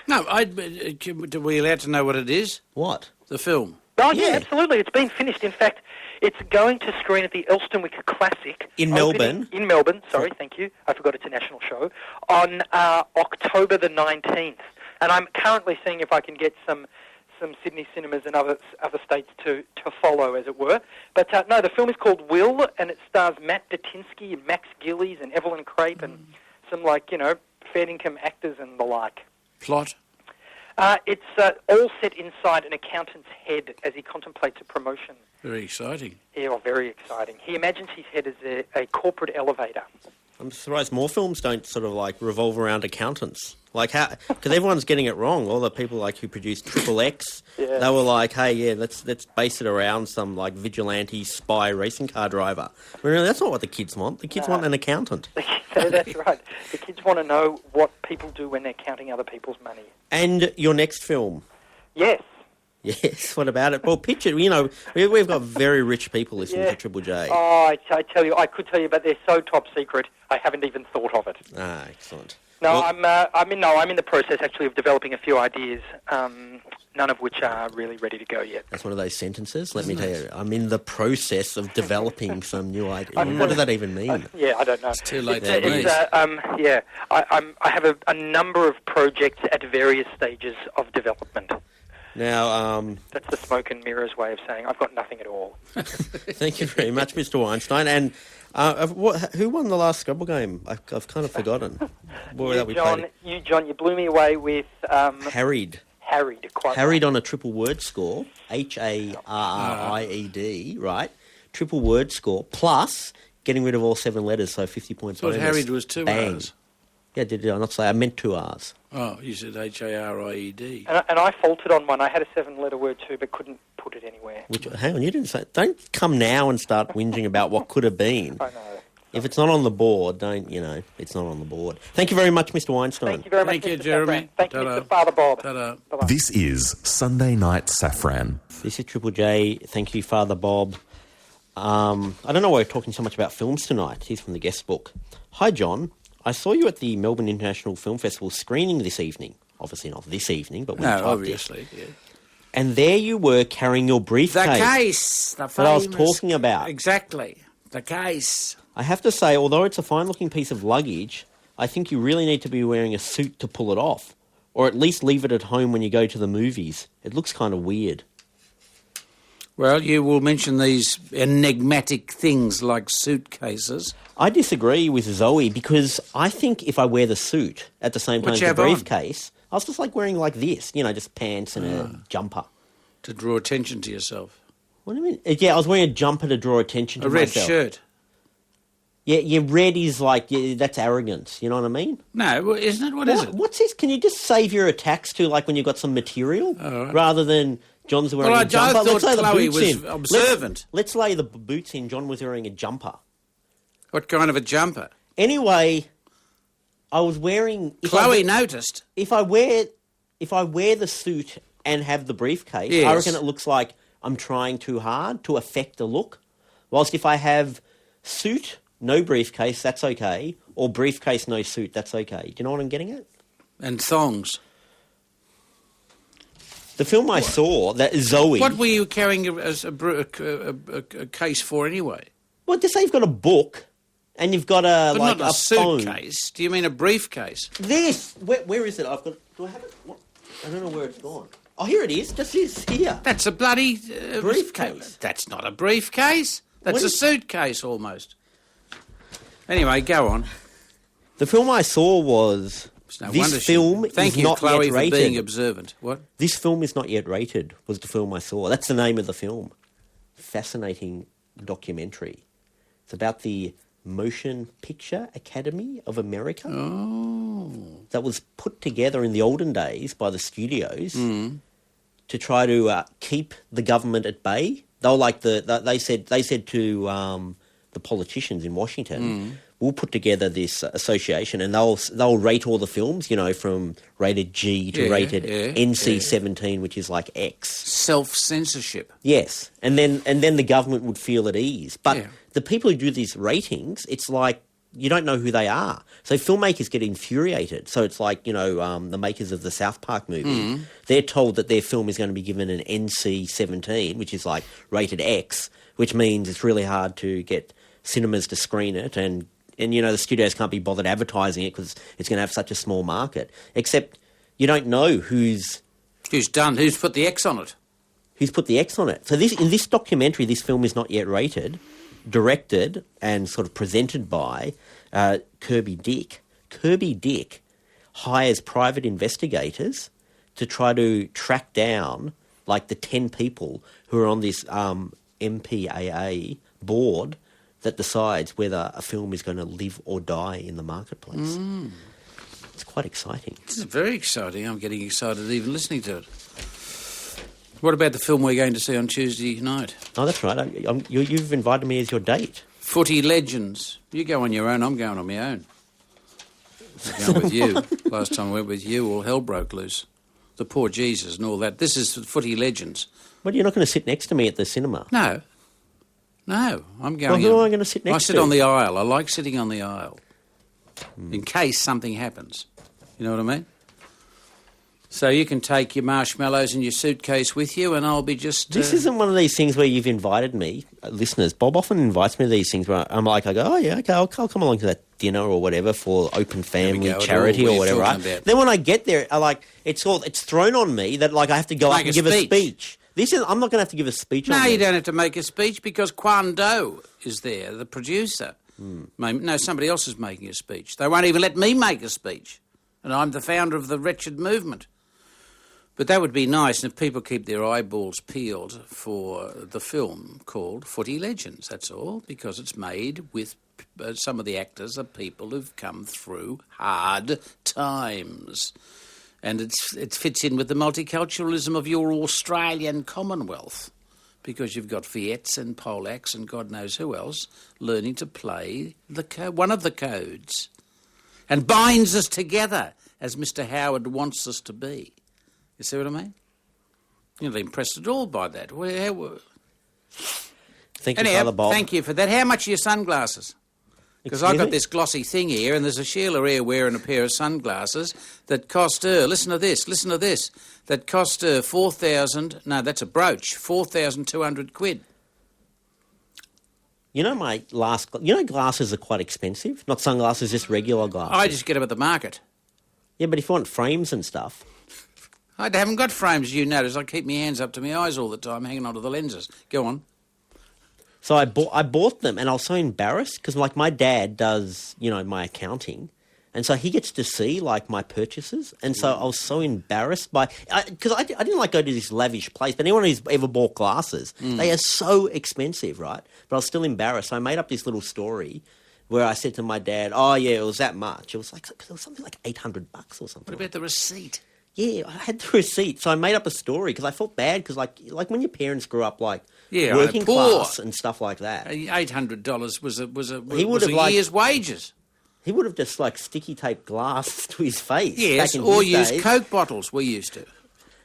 No, are we allowed to know what it is? What? The film? Oh, yeah, absolutely. It's been finished. In fact, it's going to screen at the Elstonwick Classic. In Melbourne? In Melbourne, sorry, thank you. I forgot it's a national show. On October the 19th. And I'm currently seeing if I can get some Sydney cinemas and other states to follow, as it were. But no, the film is called Will, and it stars Matt Datinsky and Max Gillies and Evelyn Crape and some, fair income actors and the like. Plot? It's all set inside an accountant's head as he contemplates a promotion. Very exciting. Yeah, well, very exciting. He imagines his head as a corporate elevator. I'm surprised more films don't sort of revolve around accountants. Because everyone's getting it wrong. All the people who produced Triple X, yeah. They were like, hey, yeah, let's base it around some vigilante spy racing car driver. But really, that's not what the kids want. The kids want an accountant. That's right. The kids want to know what people do when they're counting other people's money. And your next film? Yes. Yes, what about it? Well, picture, we've got very rich people listening to Triple J. Oh, I tell you, I could tell you, but they're so top secret, I haven't even thought of it. Ah, excellent. No, well, I'm in the process actually of developing a few ideas, none of which are really ready to go yet. That's one of those sentences. Let me tell you, I'm in the process of developing some new ideas. What does that even mean? I don't know. It's too late for me. I have a number of projects at various stages of development. Now, That's the smoke and mirrors way of saying I've got nothing at all. thank you very much, Mr. Weinstein. And who won the last Scrabble game? I've kind of forgotten. John, you blew me away with... Harried. Harried, quite Harried right. on a triple word score, Harried, right? Triple word score, plus getting rid of all 7 letters, so 50 points. I thought Harried was 2 R's. Yeah, did I not say? I meant 2 R's. Oh, you said H-A-R-I-E-D. And I faltered on one. I had a 7-letter word too, but couldn't put it anywhere. Hang on, you didn't say... Don't come now and start whinging about what could have been. I know. If it's not on the board, it's not on the board. Thank you very much, Mr. Weinstein. Thank you very much, Thank you, Mr. Jeremy. Safran. Thank you, Ta-da. Mr. Father Bob. Ta-da. Bye-bye. This is Sunday Night Safran. This is Triple J. Thank you, Father Bob. I don't know why we're talking so much about films tonight. Here's from the guest book. Hi, John. I saw you at the Melbourne International Film Festival screening this evening. Obviously not this evening, but when you typed obviously, yeah. And there you were carrying your briefcase. The case. The that I was famous- talking about. Exactly. The case. I have to say, although it's a fine-looking piece of luggage, I think you really need to be wearing a suit to pull it off. Or at least leave it at home when you go to the movies. It looks kind of weird. Well, you will mention these enigmatic things like suitcases. I disagree with Zoe because I think if I wear the suit at the same time as the briefcase, I was just like wearing like this, just pants and a jumper. To draw attention to yourself. What do you mean? Yeah, I was wearing a jumper to draw attention to myself. A red shirt. Yeah, red is like, that's arrogance, you know what I mean? No, well, isn't it? What is it? What's this? Can you just save your attacks to like when you've got some material rather than John's wearing a jumper? I thought Chloe was observant. Let's lay the boots in. John was wearing a jumper. What kind of a jumper? Anyway, I was wearing... Chloe noticed. If I wear the suit and have the briefcase, yes. I reckon it looks like I'm trying too hard to affect a look. Whilst if I have suit, no briefcase, that's okay. Or briefcase, no suit, that's okay. Do you know what I'm getting at? And thongs. The film I saw, that Zoe... What were you carrying as a case for anyway? Well, just say you've got a book and you've got But like not a phone. suitcase. Do you mean a briefcase? This! Where is it? Do I have it? What? I don't know where it's gone. Oh, here it is. Just is here. That's a bloody... briefcase. That's not a briefcase. That's a suitcase almost. Anyway, go on. The film I saw was... No this film Thank is you, not Chloe, yet for rated. being observant. What? This film is not yet rated, was the film I saw. That's the name of the film. Fascinating documentary. It's about the Motion Picture Academy of America. Oh. That was put together in the olden days by the studios to try to keep the government at bay. They were like they said to the politicians in Washington, we'll put together this association and they'll rate all the films, from rated G to rated NC-17, which is like X. Self-censorship. Yes, and then the government would feel at ease. But the people who do these ratings, it's like you don't know who they are. So filmmakers get infuriated. So it's like, the makers of the South Park movie, they're told that their film is going to be given an NC-17, which is like rated X, which means it's really hard to get cinemas to screen it and the studios can't be bothered advertising it because it's going to have such a small market. Except you don't know who's who's put the X on it. Who's put the X on it. So in this documentary, this film is not yet rated, directed and sort of presented by Kirby Dick. Kirby Dick hires private investigators to try to track down like the 10 people who are on this MPAA board that decides whether a film is going to live or die in the marketplace. It's quite exciting. This is very exciting. I'm getting excited even listening to it. What about the film we're going to see on Tuesday night? Oh, that's right. You've invited me as your date. Footy Legends. You go on your own, I'm going on my own. I'm going with you. Last time I went with you, all hell broke loose. The poor Jesus and all that. This is Footy Legends. Well, you're not going to sit next to me at the cinema. No, I'm going... Well, who am I going to sit next to? I sit on the aisle. I like sitting on the aisle. In case something happens. You know what I mean? So you can take your marshmallows in your suitcase with you, and I'll be just... This isn't one of these things where you've invited me, listeners. Bob often invites me to these things where I'm like, I go, oh, yeah, okay, I'll come along to that dinner or whatever for open family charity or whatever, right? Then when I get there, it's thrown on me that, like, I have to go up and give a speech. I'm not going to have to give a speech on this. No, you don't have to make a speech because Kwan Do is there, the producer. No, somebody else is making a speech. They won't even let me make a speech. And I'm the founder of the wretched movement. But that would be nice if people keep their eyeballs peeled for the film called Footy Legends, that's all, because it's made with some of the actors are people who've come through hard times. And it fits in with the multiculturalism of your Australian Commonwealth, because you've got Viettes and Polacks and God knows who else learning to play one of the codes. And binds us together, as Mr. Howard wants us to be. You see what I mean? You're not impressed at all by that. Thank you, Father Bob. Thank you for that. How much are your sunglasses? Because I've got this glossy thing here, and there's a Sheila here wearing a pair of sunglasses that cost her, listen to this, that cost her 4,000, no, that's a brooch, 4,200 quid. You know glasses are quite expensive? Not sunglasses, just regular glasses. I just get them at the market. Yeah, but if you want frames and stuff... I haven't got frames, you notice. I keep my hands up to my eyes all the time, hanging onto the lenses. Go on. So I bought them, and I was so embarrassed because, like, my dad does, my accounting, and so he gets to see, like, my purchases, and so I was so embarrassed because I didn't like go to this lavish place. But anyone who's ever bought glasses, they are so expensive, right? But I was still embarrassed. So I made up this little story where I said to my dad, "Oh yeah, it was that much." It was like it was something like $800 or something. What about the receipt? Yeah, I had the receipt, so I made up a story because I felt bad because, like when your parents grew up, like working class and stuff like that. $800 was a year's wages. He would have just like sticky taped glass to his face. Yes, or used Coke bottles. We used to.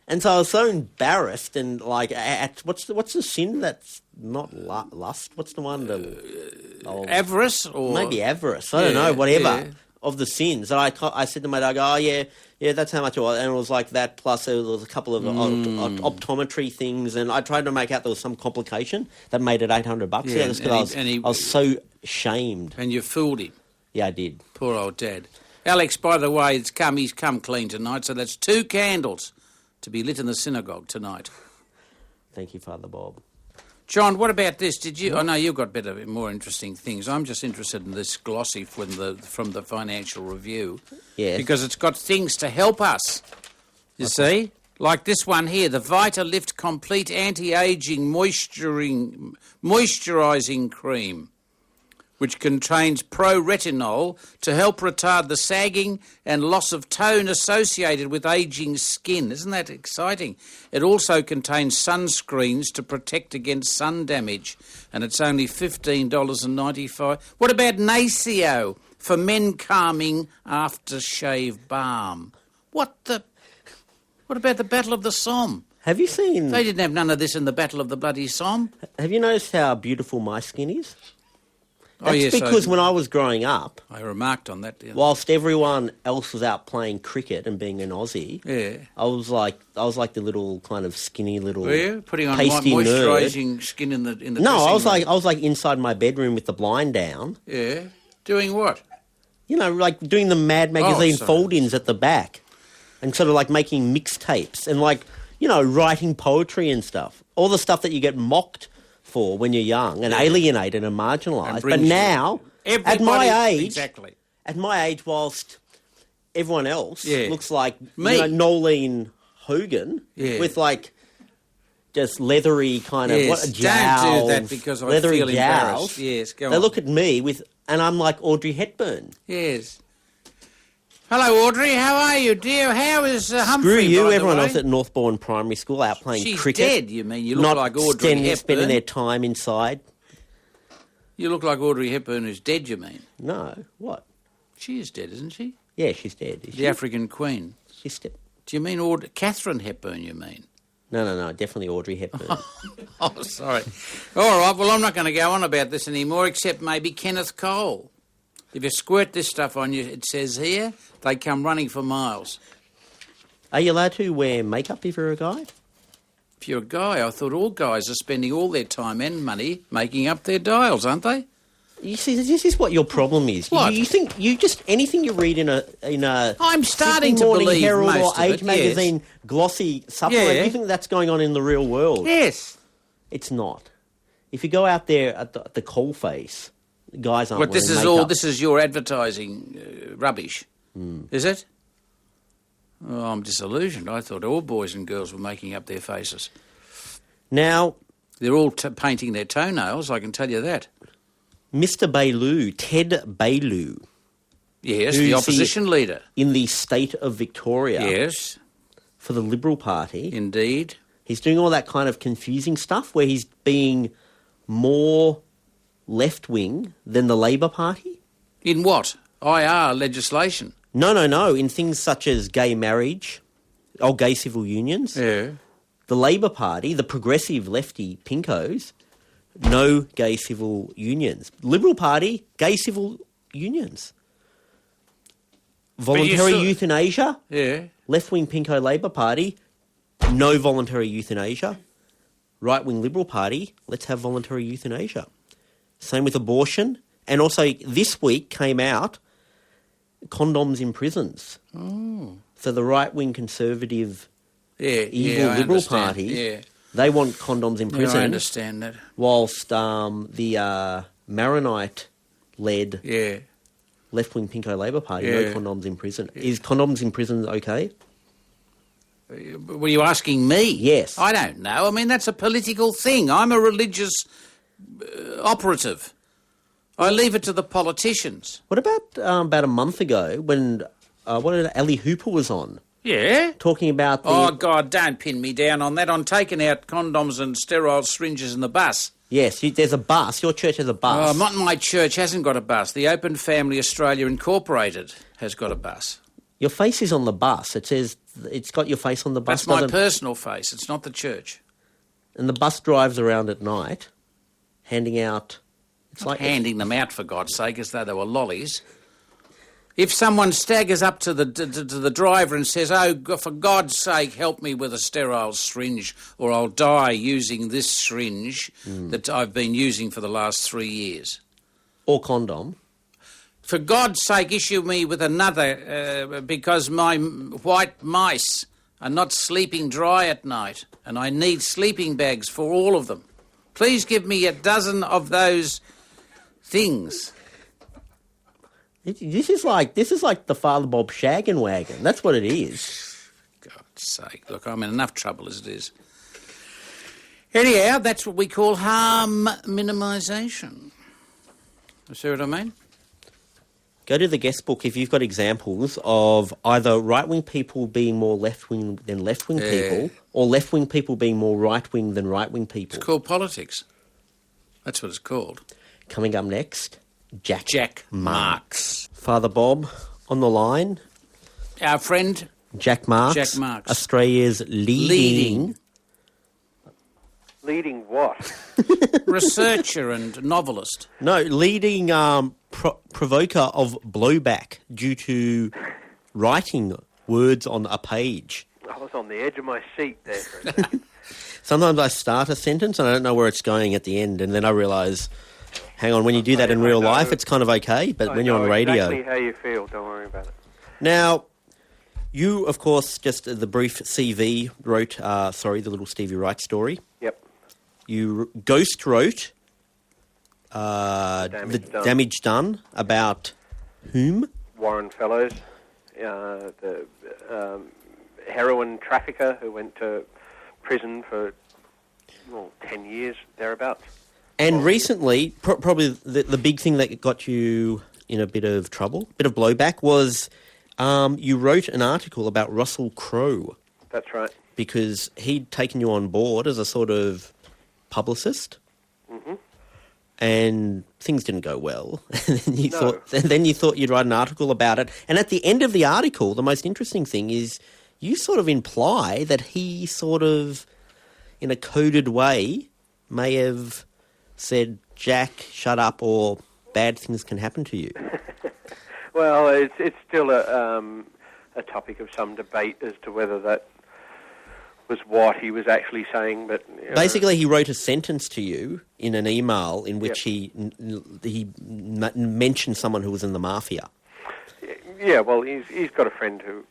And so I was so embarrassed and like, what's the sin that's not lust? What's the one? Avarice or maybe avarice. I don't know. Whatever of the sins. And I said to my dad, "Oh yeah, that's how much it was." And it was like that. Plus there was a couple of optometry things, and I tried to make out there was some complication that made it $800. Yeah, that's because I was so shamed. And you fooled him. Yeah, I did. Poor old Dad. Alex, by the way, he's come clean tonight, so that's 2 candles to be lit in the synagogue tonight. Thank you, Father Bob. John, what about this? Did you? I know you've got more interesting things. I'm just interested in this glossy from the Financial Review. Yeah. Because it's got things to help us. You see? Like this one here, the Vitalift Complete Anti-Aging Moisturising Cream, which contains pro-retinol to help retard the sagging and loss of tone associated with ageing skin. Isn't that exciting? It also contains sunscreens to protect against sun damage, and it's only $15.95. What about Nacio for men calming aftershave balm? What about the Battle of the Somme? Have you seen... They didn't have none of this in the Battle of the bloody Somme. Have you noticed how beautiful my skin is? That's because when I was growing up... I remarked on that. Whilst everyone else was out playing cricket and being an Aussie, I was like the little kind of skinny little putting on pasty moisturising nerd. Skin in the No, I was like inside my bedroom with the blind down. Yeah. Doing what? Like doing the Mad Magazine fold-ins at the back and sort of like making mixtapes and like, writing poetry and stuff. All the stuff that you get mocked for when you're young and alienated and marginalised. But now, at my age, whilst everyone else looks like Nolene Hogan with like just leathery kind of jowls. Don't do that because I feel embarrassed. Yes, go on. They look at me and I'm like Audrey Hepburn. Yes. Hello, Audrey. How are you, dear? How is Humphrey? Screw you, everyone else at Northbourne Primary School out playing cricket. She's dead, you mean? You look like Audrey Hepburn. Spending their time inside. You look like Audrey Hepburn who's dead, you mean? No, what? She is dead, isn't she? Yeah, she's dead. The African Queen. She's dead. Do you mean Catherine Hepburn, you mean? No, definitely Audrey Hepburn. Oh, sorry. All right, well, I'm not going to go on about this anymore, except maybe Kenneth Cole. If you squirt this stuff on you, it says here, they come running for miles. Are you allowed to wear makeup if you're a guy? If you're a guy, I thought all guys are spending all their time and money making up their dials, aren't they? You see, this is what your problem is. What? You think anything you read in a I'm starting Sydney to Morning believe Herald most or of Age it, magazine yes. glossy supplement. Yeah. You think that's going on in the real world? Yes. It's not. If you go out there at the coalface, guys aren't But this wearing is makeup. all. This is your advertising rubbish, is it? Oh, I'm disillusioned. I thought all boys and girls were making up their faces. Now, They're all painting their toenails. I can tell you that. Mr. Bailou, Ted Bailou, Yes, Who's the the- opposition leader. in the state of Victoria Yes, for the Liberal Party, indeed. he's doing all that kind of confusing stuff where he's being more left-wing than the Labor Party. In what? IR legislation. No, in things such as gay marriage or gay civil unions. Yeah. The Labor Party, the progressive lefty pinkos, no gay civil unions. Liberal Party, gay civil unions. Voluntary saw- euthanasia, Yeah. left-wing pinko Labor Party, no voluntary euthanasia. Right-wing Liberal Party, let's have voluntary euthanasia. Same with abortion. And also this week came out condoms in prisons. Oh. So the right-wing conservative Yeah. evil I Liberal understand. Party, Yeah. they want condoms in Yeah, prison. I understand that. Whilst the Maronite-led Yeah. left-wing pinko Labor Party, Yeah. no condoms in prison. Is condoms in prison okay? Were you asking me? Yes. I don't know. I mean, that's a political thing. I'm a religious operative. I leave it to the politicians. What about a month ago when Ali Hooper was on Yeah. talking about the... Oh, God, don't pin me down on that. I'm taking out condoms and sterile syringes in the bus. Yes, there's a bus. Your church has a bus. Oh, not my church hasn't got a bus. The Open Family Australia Incorporated has got a bus. Your face is on the bus. It says it's got your face on the bus. That's my doesn't- personal face. It's not the church. And the bus drives around at night, handing out... It's Not handing them out, for God's sake, as though they were lollies. If someone staggers up to the driver and says, "Oh, for God's sake, help me with a sterile syringe, or I'll die using this syringe that I've been using for the last 3 years. Or condom. For God's sake, issue me with another, because my white mice are not sleeping dry at night, and I need sleeping bags for all of them. Please give me a dozen of those things." This is like the Father Bob shaggin' wagon. That's what it is. God's sake. Look, I'm in enough trouble as it is. Anyhow, that's what we call harm minimisation. You see what I mean? Go to the guest book if you've got examples of either right-wing people being more left-wing than left-wing people, or left-wing people being more right-wing than right-wing people. It's called politics. That's what it's called. Coming up next, Jack Marx. Father Bob on the line. Our friend Jack Marx. Jack Marx. Australia's leading Leading what? researcher and novelist. leading provoker of blowback due to writing words on a page. I was on the edge of my seat there for a second. Sometimes I start a sentence and I don't know where it's going at the end, and then I realise, hang on, when you do that in real life, it's kind of okay, but when you're on radio... Exactly how you feel, don't worry about it. Now, you, of course, just the brief CV wrote, the little Stevie Wright story. Yep. You ghost wrote the damage done about whom? Warren Fellows, the heroin trafficker who went to prison for 10 years, thereabouts. And recently, probably the big thing that got you in a bit of trouble, bit of blowback, was you wrote an article about Russell Crowe. That's right. Because he'd taken you on board as a sort of publicist. Mm-hmm. And things didn't go well. And then you thought you'd write an article about it. And at the end of the article, the most interesting thing is you sort of imply that he sort of, in a coded way, may have said, "Jack, shut up," or "bad things can happen to you." Well, it's still a a topic of some debate as to whether that was what he was actually saying. But basically, he wrote a sentence to you in an email in which he mentioned someone who was in the mafia. Yeah, well, he's got a friend who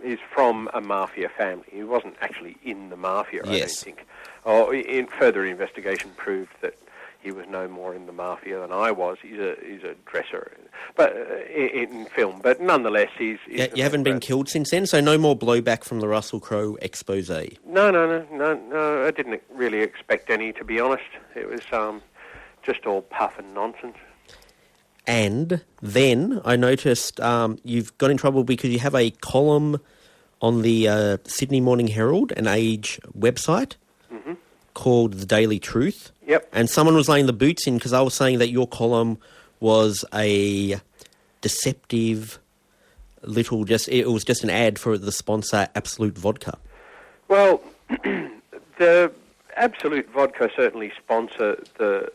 is from a mafia family. He wasn't actually in the mafia, I don't think. In further investigation proved that he was no more in the mafia than I was. He's a dresser, but in film. But nonetheless, he's you haven't been killed since then, so no more blowback from the Russell Crowe expose. No. I didn't really expect any, to be honest. It was just all puff and nonsense. And then I noticed you've got in trouble because you have a column on the Sydney Morning Herald, an Age website, called The Daily Truth. Yep. And someone was laying the boots in because I was saying that your column was a deceptive it was just an ad for the sponsor Absolute Vodka. Well, the Absolute Vodka certainly sponsor the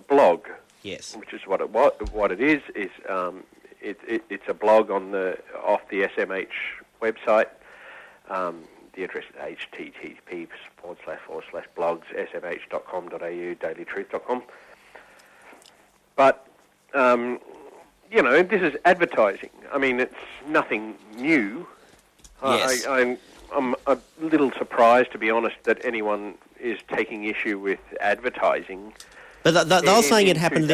blog. Yes. Which is what it is. It's a blog off the SMH website. The address is http://blogs smh.com.au, dailytruth.com. But, this is advertising. I mean, it's nothing new. Yes. I'm a little surprised, to be honest, that anyone is taking issue with advertising. But they were saying it happened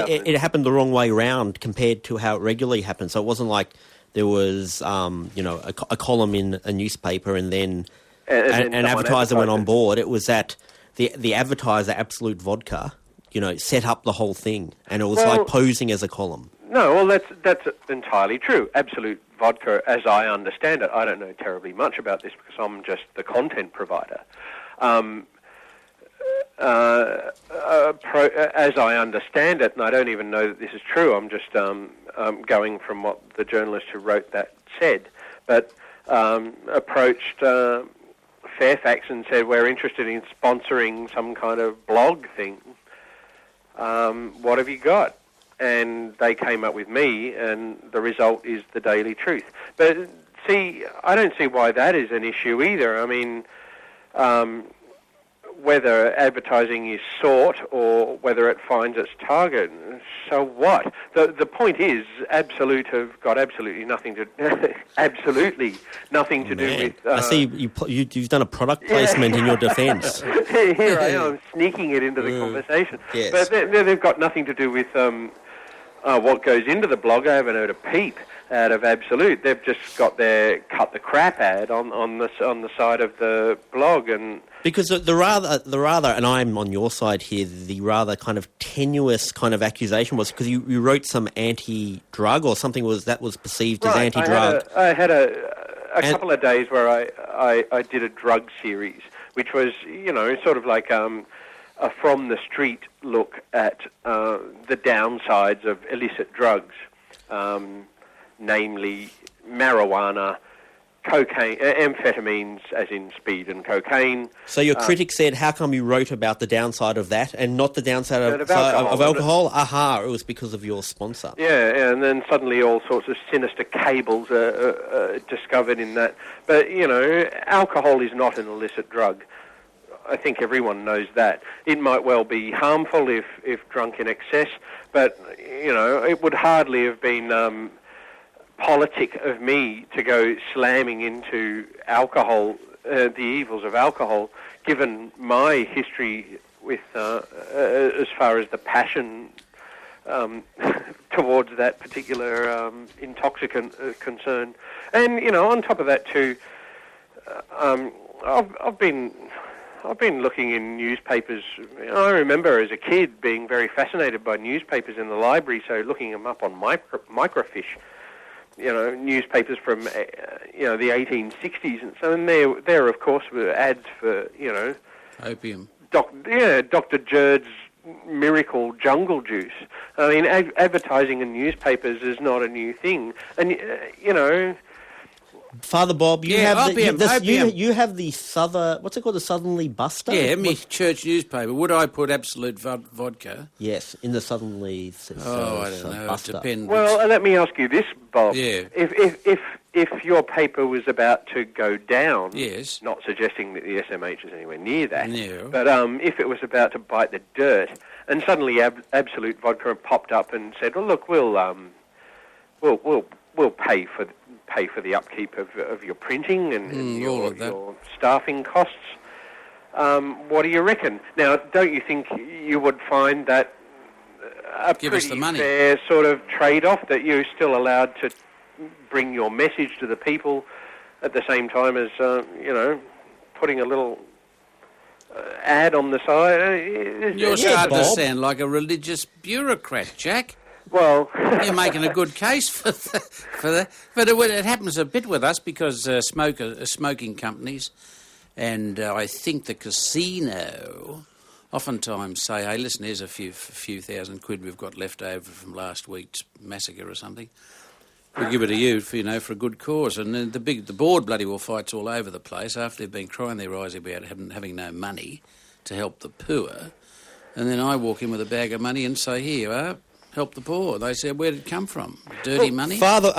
the wrong way round compared to how it regularly happens. So it wasn't like there was, a column in a newspaper and then an advertiser went on board. It was that the advertiser, Absolute Vodka, set up the whole thing, and it was like posing as a column. No, well, that's entirely true. Absolute Vodka, as I understand it, I don't know terribly much about this because I'm just the content provider. As I understand it, and I don't even know that this is true, I'm just going from what the journalist who wrote that said, but approached Fairfax and said, we're interested in sponsoring some kind of blog thing. What have you got? And they came up with me, and the result is The Daily Truth. But see, I don't see why that is an issue either. I mean, whether advertising is sought or whether it finds its target, so what? The point is, Absolute have got absolutely nothing to do with. I see you've done a product placement in your defence. Here I am, sneaking it into the conversation. Yes. But they've got nothing to do with what goes into the blog. I haven't heard a peep out of Absolute. They've just got their cut the crap ad on the side of the blog. And because the rather, and I'm on your side here, the rather kind of tenuous kind of accusation was because you wrote some anti-drug or something that was perceived as anti-drug. I had a couple of days where I did a drug series, which was, sort of like a from the street look at the downsides of illicit drugs, namely marijuana, cocaine, amphetamines, as in speed and cocaine. So your critic said, how come you wrote about the downside of that and not the downside of alcohol? Aha, it was because of your sponsor. Yeah, and then suddenly all sorts of sinister cables are discovered in that. But, alcohol is not an illicit drug. I think everyone knows that. It might well be harmful if drunk in excess, but, it would hardly have been politic of me to go slamming into alcohol, the evils of alcohol, given my history with, as far as the passion towards that particular intoxicant concern. And, on top of that too, I've been looking in newspapers. I remember as a kid being very fascinated by newspapers in the library, so looking them up on microfiche, newspapers from, the 1860s. And so there of course, were ads for, opium. Dr. Jerd's miracle jungle juice. I mean, advertising in newspapers is not a new thing. And, Father Bob, you Yeah, have opium. you have the what's it called, the Southerly Buster? Yeah, me church newspaper. Would I put absolute vodka? Yes, in the Southerly. I don't know. Buster. It depends. Well, let me ask you this, Bob. Yeah. If your paper was about to go down, yes, not suggesting that the SMH is anywhere near that, no. but if it was about to bite the dirt, and suddenly Absolute Vodka popped up and said, "Well, look, we'll pay for the upkeep of your printing and your staffing costs." What do you reckon? Now, don't you think you would find that a Give us the money. fair sort of trade-off, that you're still allowed to bring your message to the people at the same time as, putting a little ad on the side? You're starting to sound like a religious bureaucrat, Jack. Well, you're making a good case for that. But it happens a bit with us because smoking companies, and I think the casino oftentimes say, "Hey, listen, here's a few thousand quid we've got left over from last week's massacre or something. We'll give it to you for a good cause." And then the board bloody well fights all over the place after they've been crying their eyes about having no money to help the poor. And then I walk in with a bag of money and say, "Here you are. Help the poor." They said, "Where did it come from? Dirty money?" Father,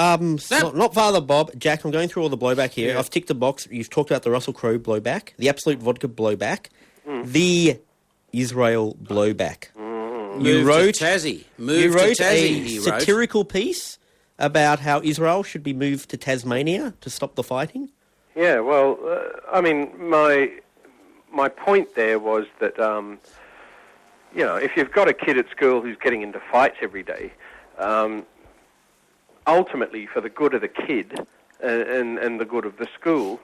not Father Bob. Jack, I'm going through all the blowback here. Yeah. I've ticked the box. You've talked about the Russell Crowe blowback, the Absolute Vodka blowback, the Israel blowback. You wrote a satirical piece about how Israel should be moved to Tasmania to stop the fighting. Yeah, well, my point there was that, if you've got a kid at school who's getting into fights every day, ultimately for the good of the kid and the good of the school,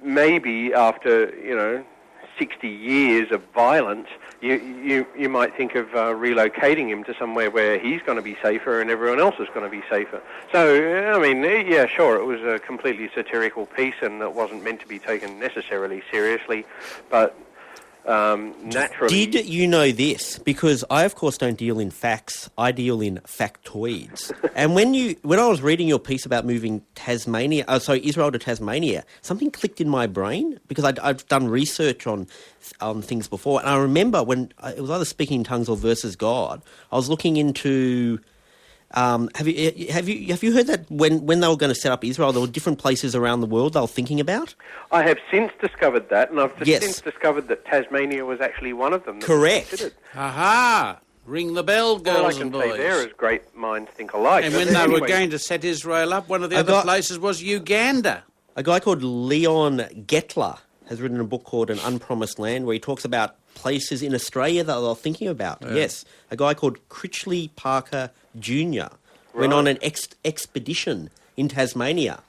maybe after, 60 years of violence, you might think of relocating him to somewhere where he's going to be safer and everyone else is going to be safer. So, yeah, sure, it was a completely satirical piece and it wasn't meant to be taken necessarily seriously, but naturally... Did you know this? Because I, of course, don't deal in facts. I deal in factoids. And when I was reading your piece about moving Israel to Tasmania, something clicked in my brain because I've done research on things before. And I remember when it was either Speaking in Tongues or Versus God, I was looking into... Have you heard that when they were going to set up Israel, there were different places around the world they were thinking about? I have since discovered that, and I've since discovered that Tasmania was actually one of them. Correct. Aha! Ring the bell, girls and boys. All I can say there is great minds think alike. And when they were going to set Israel up, one of the other places was Uganda. A guy called Leon Gettler has written a book called An Unpromised Land, where he talks about places in Australia that they're thinking about. Yeah. Yes. A guy called Critchley Parker Jr. went on an expedition in Tasmania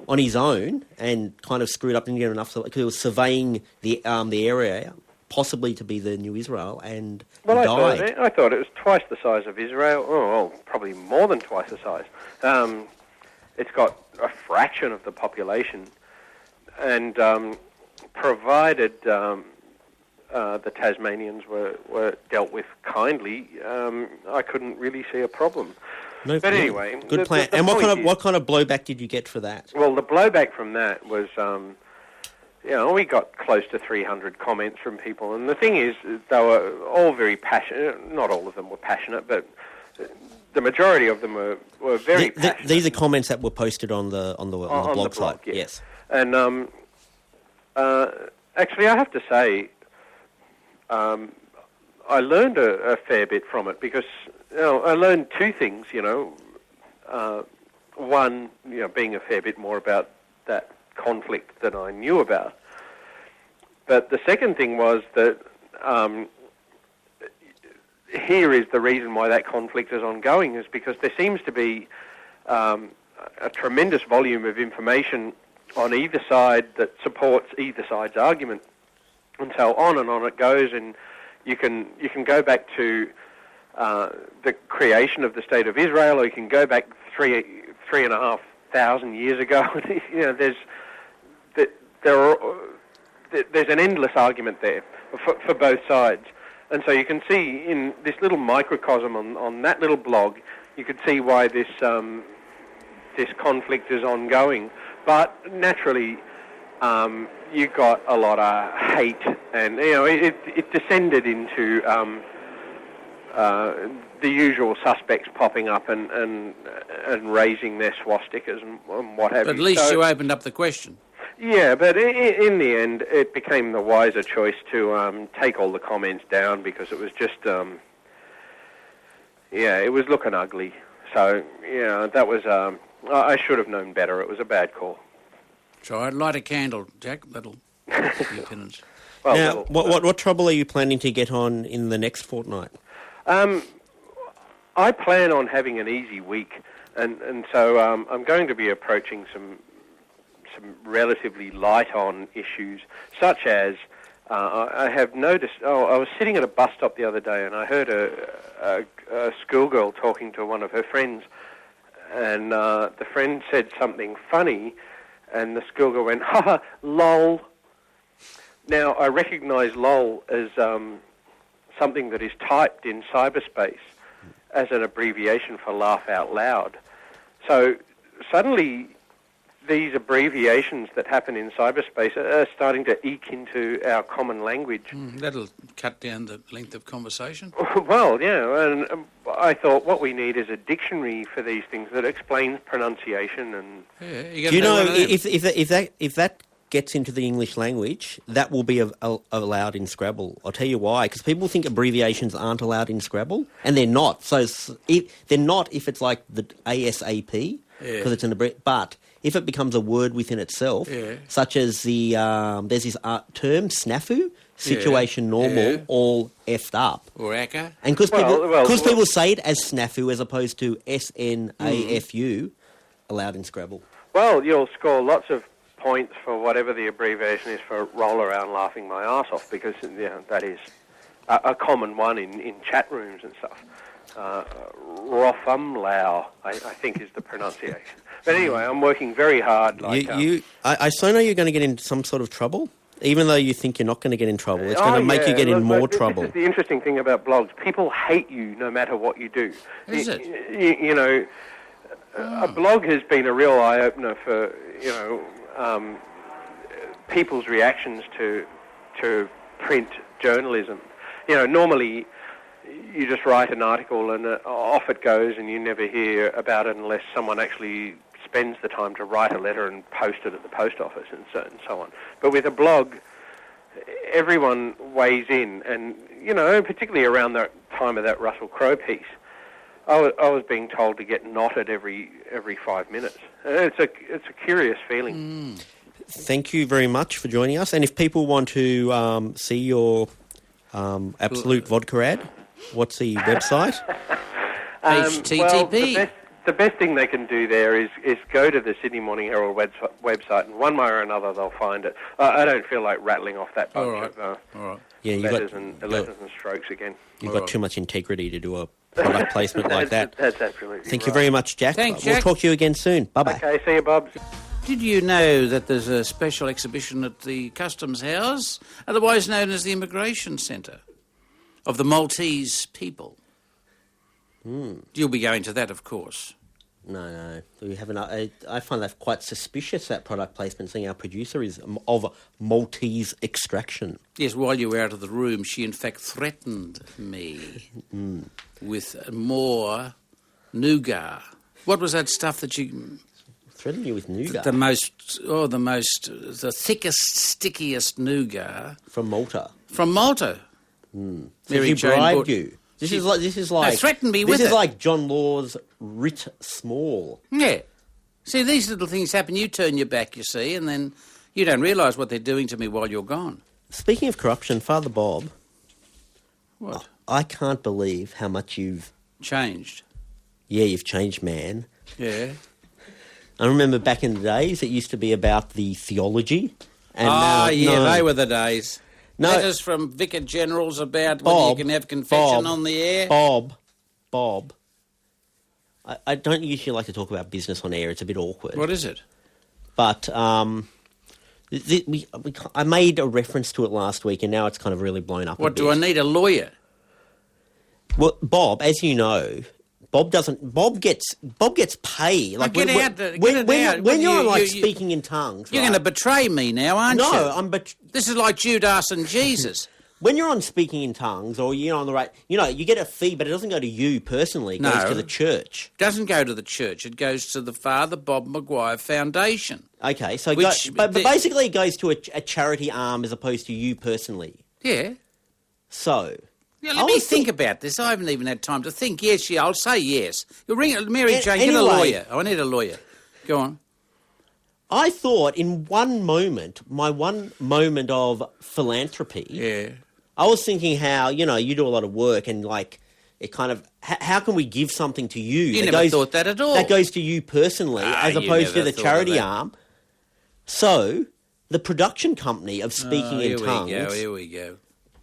on his own and kind of screwed up, didn't get enough, because he was surveying the area, possibly to be the new Israel, and died. I thought it was twice the size of Israel. Oh, probably more than twice the size. It's got a fraction of the population, and provided the Tasmanians were dealt with kindly, I couldn't really see a problem. No, but anyway, good plan. And what kind of blowback did you get for that? Well, the blowback from that was, we got close to 300 comments from people, and the thing is, they were all very passionate. Not all of them were passionate, but the majority of them were very passionate. These are comments that were posted on the blog site. Yeah. Yes. And actually, I have to say, I learned a fair bit from it because I learned two things. One, being a fair bit more about that conflict than I knew about. But the second thing was that here is the reason why that conflict is ongoing, is because there seems to be a tremendous volume of information on either side that supports either side's argument. And so on it goes, and you can go back to the creation of the State of Israel, or you can go back 3,500 years ago. There's an endless argument there for both sides. And so you can see in this little microcosm on that little blog, you could see why this conflict is ongoing. But naturally, you got a lot of hate, and it descended into the usual suspects popping up and raising their swastikas and what have you. But at least you opened up the question. Yeah, but in the end, it became the wiser choice to take all the comments down because it was just, it was looking ugly. So, that was, I should have known better. It was a bad call. Try it. Light a candle, Jack. That'll do your penance. Well, now, what trouble are you planning to get on in the next fortnight? I plan on having an easy week, and so I'm going to be approaching some relatively light-on issues, such as I have noticed. I was sitting at a bus stop the other day, and I heard a schoolgirl talking to one of her friends, and the friend said something funny, and the schoolgirl went, "Ha ha, lol." Now I recognise lol as something that is typed in cyberspace as an abbreviation for laugh out loud. So suddenly, these abbreviations that happen in cyberspace are starting to eke into our common language. That'll cut down the length of conversation. Well, yeah, and I thought what we need is a dictionary for these things that explains pronunciation and... Yeah, do you know, if that gets into the English language, that will be allowed in Scrabble. I'll tell you why, because people think abbreviations aren't allowed in Scrabble, and they're not. So they're not if it's like the ASAP, because it's an abbreviation, but... if it becomes a word within itself, such as there's this term, snafu, situation normal, all effed up. Or acca. And because people say it as snafu as opposed to SNAFU, allowed in Scrabble. Well, you'll score lots of points for whatever the abbreviation is for roll around laughing my arse off, because that is a common one in chat rooms and stuff. Rofumlau, I think is the pronunciation. But anyway, I'm working very hard. I so know you're going to get into some sort of trouble, even though you think you're not going to get in trouble. It's going to make you get in more trouble. This is the interesting thing about blogs. People hate you no matter what you do. Is it? A blog has been a real eye-opener for, people's reactions to print journalism. Normally... you just write an article and off it goes, and you never hear about it unless someone actually spends the time to write a letter and post it at the post office and so on. But with a blog, everyone weighs in, and particularly around the time of that Russell Crowe piece, I was being told to get knotted every 5 minutes. It's a curious feeling. Thank you very much for joining us. And if people want to see your Absolute Vodka ad, what's the website? HTTP. Well, the best thing they can do there is go to the Sydney Morning Herald website, and one way or another they'll find it. I don't feel like rattling off that bunch of letters and strokes again. You've got too much integrity to do a product placement like that. That's absolutely Thank you very much, Jack. Thanks, Jack. We'll talk to you again soon. Bye-bye. Okay, see you, Bob. Did you know that there's a special exhibition at the Customs House, otherwise known as the Immigration Centre, of the Maltese people? You'll be going to that, of course. No. We haven't. I find that quite suspicious, that product placement, seeing our producer is of Maltese extraction. Yes, while you were out of the room, she in fact threatened me with more nougat. What was that stuff that you... Threatened you with nougat? The thickest, stickiest nougat. From Malta. From Malta. So she bribed you. This is like threatened me with it. This is like John Law's Writ Small. Yeah. See, these little things happen. You turn your back, you see, and then you don't realise what they're doing to me while you're gone. Speaking of corruption, Father Bob. What? I can't believe how much you've... changed. Yeah, you've changed, man. Yeah. I remember back in the days it used to be about the theology. And they were the days. No. Letters from Vicar Generals about whether you can have confession on the air. Bob. I don't usually like to talk about business on air. It's a bit awkward. What is it? But I made a reference to it last week, and now it's kind of really blown up. What, do I need a lawyer? Well, Bob, as you know, Bob doesn't. Bob gets paid. Like Get out. When you're on speaking in tongues, you're right? going to betray me now, aren't you? No, This is like Judas and Jesus. When you're on speaking in tongues, or you're on the right, you get a fee, but it doesn't go to you personally. It goes to the church. It doesn't go to the church. It goes to the Father Bob Maguire Foundation. Okay, so but basically it goes to a charity arm as opposed to you personally. Yeah. So. Yeah, let me think about this. I haven't even had time to think. Yes, I'll say yes. You'll ring Mary Jane. Get a lawyer. I need a lawyer. Go on. I thought in my one moment of philanthropy. Yeah. I was thinking how, you do a lot of work and, it kind of... How can we give something to you? You never thought that at all. That goes to you personally as opposed to the charity arm. So, the production company of Speaking in Tongues... Here we go.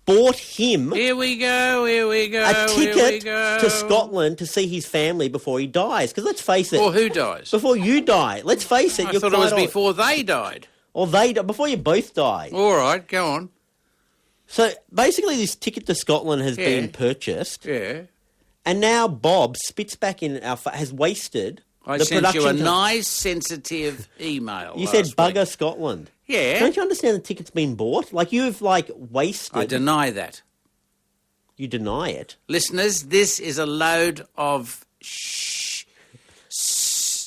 Bought him... Here we go. A ticket to Scotland to see his family before he dies. Because let's face it... Or who dies? Before you die. Let's face it, I thought it was before they died. Or before you both die. All right, go on. So, basically, this ticket to Scotland has been purchased. Yeah. And now Bob spits back in has wasted I the sent production... you a nice, sensitive email. You said bugger Scotland. Yeah. Don't you understand the ticket's been bought? You've, wasted... I deny that. You deny it? Listeners, this is a load of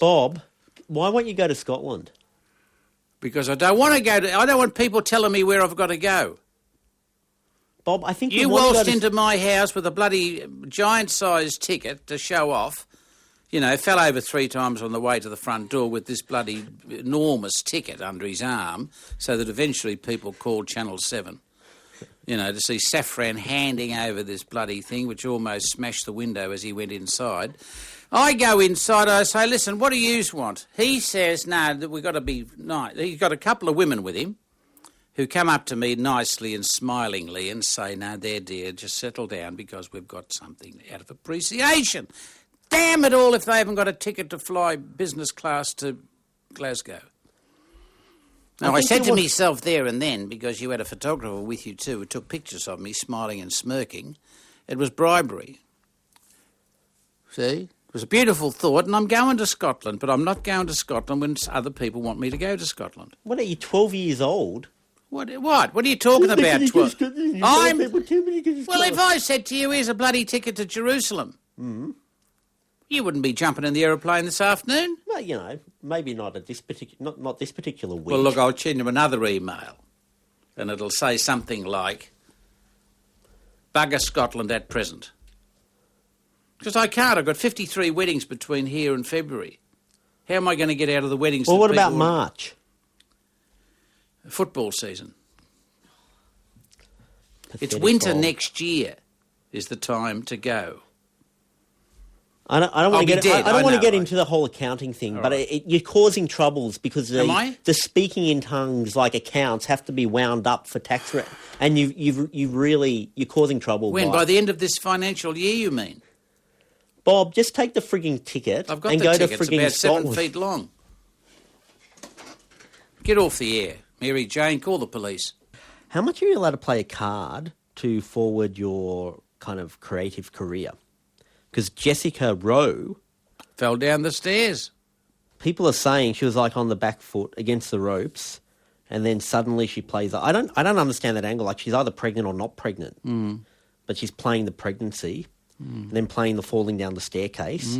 Bob, why won't you go to Scotland? Because I don't want to go to... I don't want people telling me where I've got to go. Bob, I think you waltzed into my house with a bloody giant-sized ticket to show off. Fell over 3 times on the way to the front door with this bloody enormous ticket under his arm, so that eventually people called Channel 7, to see Safran handing over this bloody thing, which almost smashed the window as he went inside. I go inside, I say, listen, what do you want? He says, no, that we've got to be nice. He's got a couple of women with him who come up to me nicely and smilingly and say, no, there, dear, just settle down because we've got something out of appreciation. Damn it all if they haven't got a ticket to fly business class to Glasgow. Now, I said to myself there and then, because you had a photographer with you too who took pictures of me smiling and smirking, it was bribery. See? It was a beautiful thought, and I'm going to Scotland, but I'm not going to Scotland when other people want me to go to Scotland. What are you, 12 years old? What are you talking about? Well, if I said to you, here's a bloody ticket to Jerusalem, you wouldn't be jumping in the aeroplane this afternoon? Well, maybe not at this not this particular week. Well, look, I'll send you another email, and it'll say something like, bugger Scotland at present. Because I can't. I've got 53 weddings between here and February. How am I going to get out of the weddings? Well, what about March? Football season. Pathetic It's winter Bob. next year is the time to go. I don't want to get. I don't want to get into the whole accounting thing, but right. You're causing troubles because the speaking in tongues accounts have to be wound up for tax and you're causing trouble. When by the end of this financial year, you mean? Bob, just take the frigging ticket I've got and the go ticket. to frigging It's about 7 Scotland. feet long. Get off the air, Mary Jane. Call the police. How much are you allowed to play a card to forward your kind of creative career? Because Jessica Rowe fell down the stairs. People are saying she was on the back foot against the ropes, and then suddenly she plays. I don't understand that angle. She's either pregnant or not pregnant, but she's playing the pregnancy, and then playing the falling down the staircase.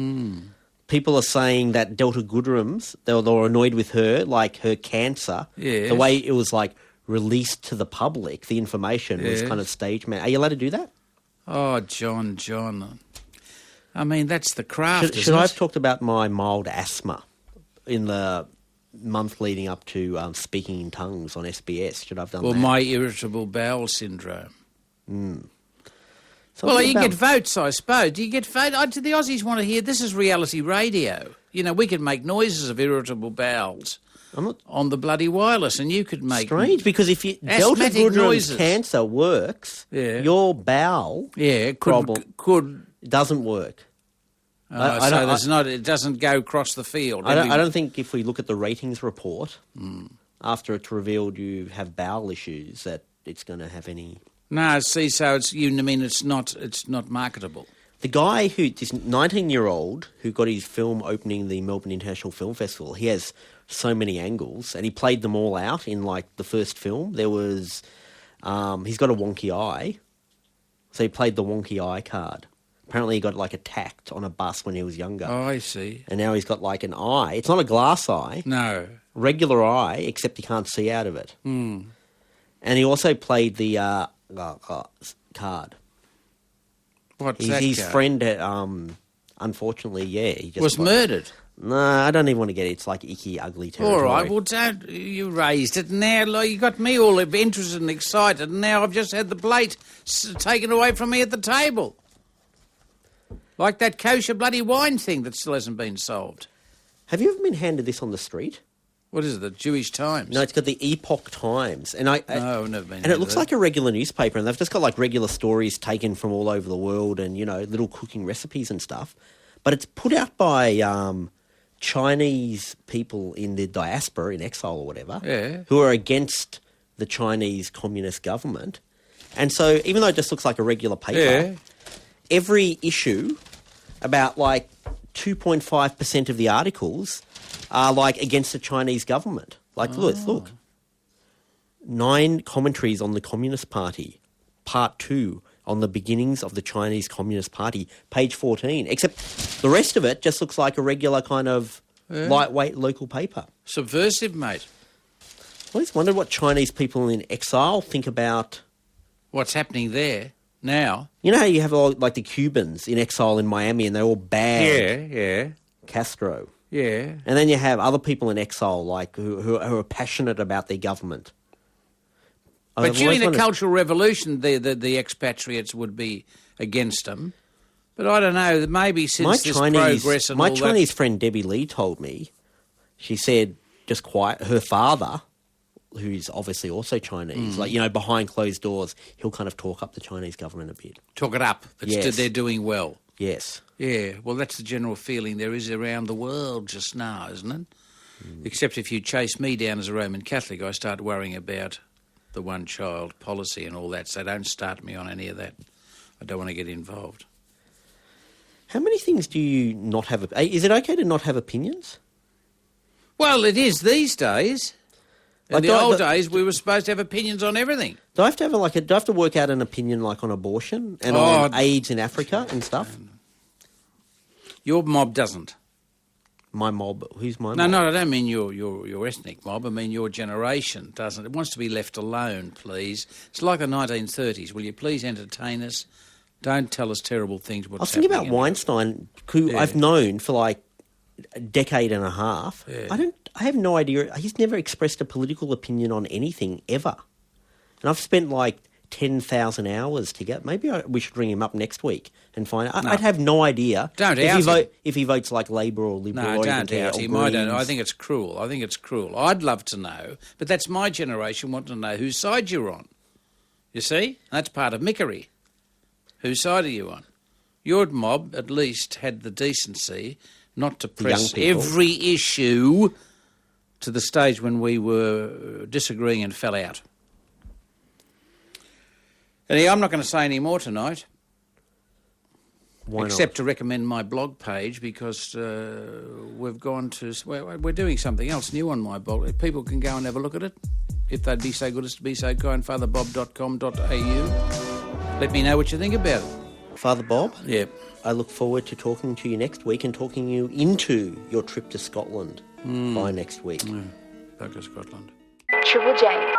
People are saying that Delta Goodrum's they were annoyed with her, her cancer. Yes. The way it was released to the public, the information was kind of stage man. Are you allowed to do that? Oh, John. I mean, that's the craft, Should I have talked about my mild asthma in the month leading up to Speaking in Tongues on SBS? Should I have done that? Well, my irritable bowel syndrome. Well, you get votes, I suppose. Do you get votes? The Aussies want to hear, this is reality radio. We could make noises of irritable bowels on the bloody wireless, and you could make... Strange, because if Delta Goodrum's cancer works, your bowel problem doesn't work. It doesn't go across the field. I don't think if we look at the ratings report, after it's revealed you have bowel issues, that it's going to have any... No, see, so it's not marketable. The guy this 19-year-old who got his film opening the Melbourne International Film Festival, he has so many angles, and he played them all out in, like, the first film. There was, he's got a wonky eye, so he played the wonky eye card. Apparently he got, like, attacked on a bus when he was younger. Oh, I see. And now he's got, like, an eye. It's not a glass eye. No. Regular eye, except he can't see out of it. Mm. And he also played the card. What's that His card? friend, unfortunately, he just... Was murdered? No, I don't even want to get it. It's like icky, ugly territory. All right, well, don't... You raised it now. Like, you got me all interested and excited, and now I've just had the plate taken away from me at the table. Like that kosher bloody wine thing that still hasn't been solved. Have you ever been handed this on the street? What is it, the Jewish Times? No, it's got the Epoch Times. And no, I've never been. And it looks like a regular newspaper, and they've just got, like, regular stories taken from all over the world and, you know, little cooking recipes and stuff. But it's put out by Chinese people in the diaspora, in exile or whatever, who are against the Chinese Communist government. And so even though it just looks like a regular paper, every issue, about, like, 2.5% of the articles are, like, against the Chinese government. Like, look. 9 commentaries on the Communist Party. Part 2 on the beginnings of the Chinese Communist Party. Page 14. Except the rest of it just looks like a regular kind of lightweight local paper. Subversive, mate. I always wondered what Chinese people in exile think about... What's happening there now? You know how you have, all, like, the Cubans in exile in Miami and they're all bad? Yeah. Castro. Yeah. And then you have other people in exile, like, who are passionate about their government. But during the Cultural Revolution, the expatriates would be against them. But I don't know, maybe since this progress and my all Chinese friend Debbie Lee told me, she said, just quiet, her father, who's obviously also Chinese, like, you know, behind closed doors, he'll kind of talk up the Chinese government a bit. Talk it up. They're doing well. Yes. Yeah, well, that's the general feeling there is around the world just now, isn't it? Except if you chase me down as a Roman Catholic, I start worrying about the one-child policy and all that, so don't start me on any of that. I don't want to get involved. How many things do you not have... Is it okay to not have opinions? Well, it is these days. In the old days, we were supposed to have opinions on everything. Do I have to have do I have to work out an opinion, like, on abortion and on AIDS in Africa and stuff? Your mob doesn't. My mob? Who's my mob? No, I don't mean your ethnic mob. I mean your generation doesn't. It wants to be left alone, please. It's like the 1930s. Will you please entertain us? Don't tell us terrible things. I was thinking about Weinstein, who I've known for, like, a decade and a half. Yeah. I have no idea. He's never expressed a political opinion on anything ever. And I've spent, like, 10,000 hours to get... Maybe we should ring him up next week and find out. No. I'd have no idea if he votes like Labour or Liberal. No, or don't even out him. I think it's cruel. I'd love to know, but that's my generation wanting to know whose side you're on. You see? That's part of mickery. Whose side are you on? Your mob, at least, had the decency not to press every issue to the stage when we were disagreeing and fell out. Anyway, I'm not going to say any more tonight. Why except not? to recommend my blog page, because we've gone to... We're doing something else new on my blog. People can go and have a look at it, if they'd be so good as to be so kind. fatherbob.com.au. Let me know what you think about it. Father Bob? Yeah. I look forward to talking to you next week and talking you into your trip to Scotland by next week. Yeah. Back to Scotland. Triple J.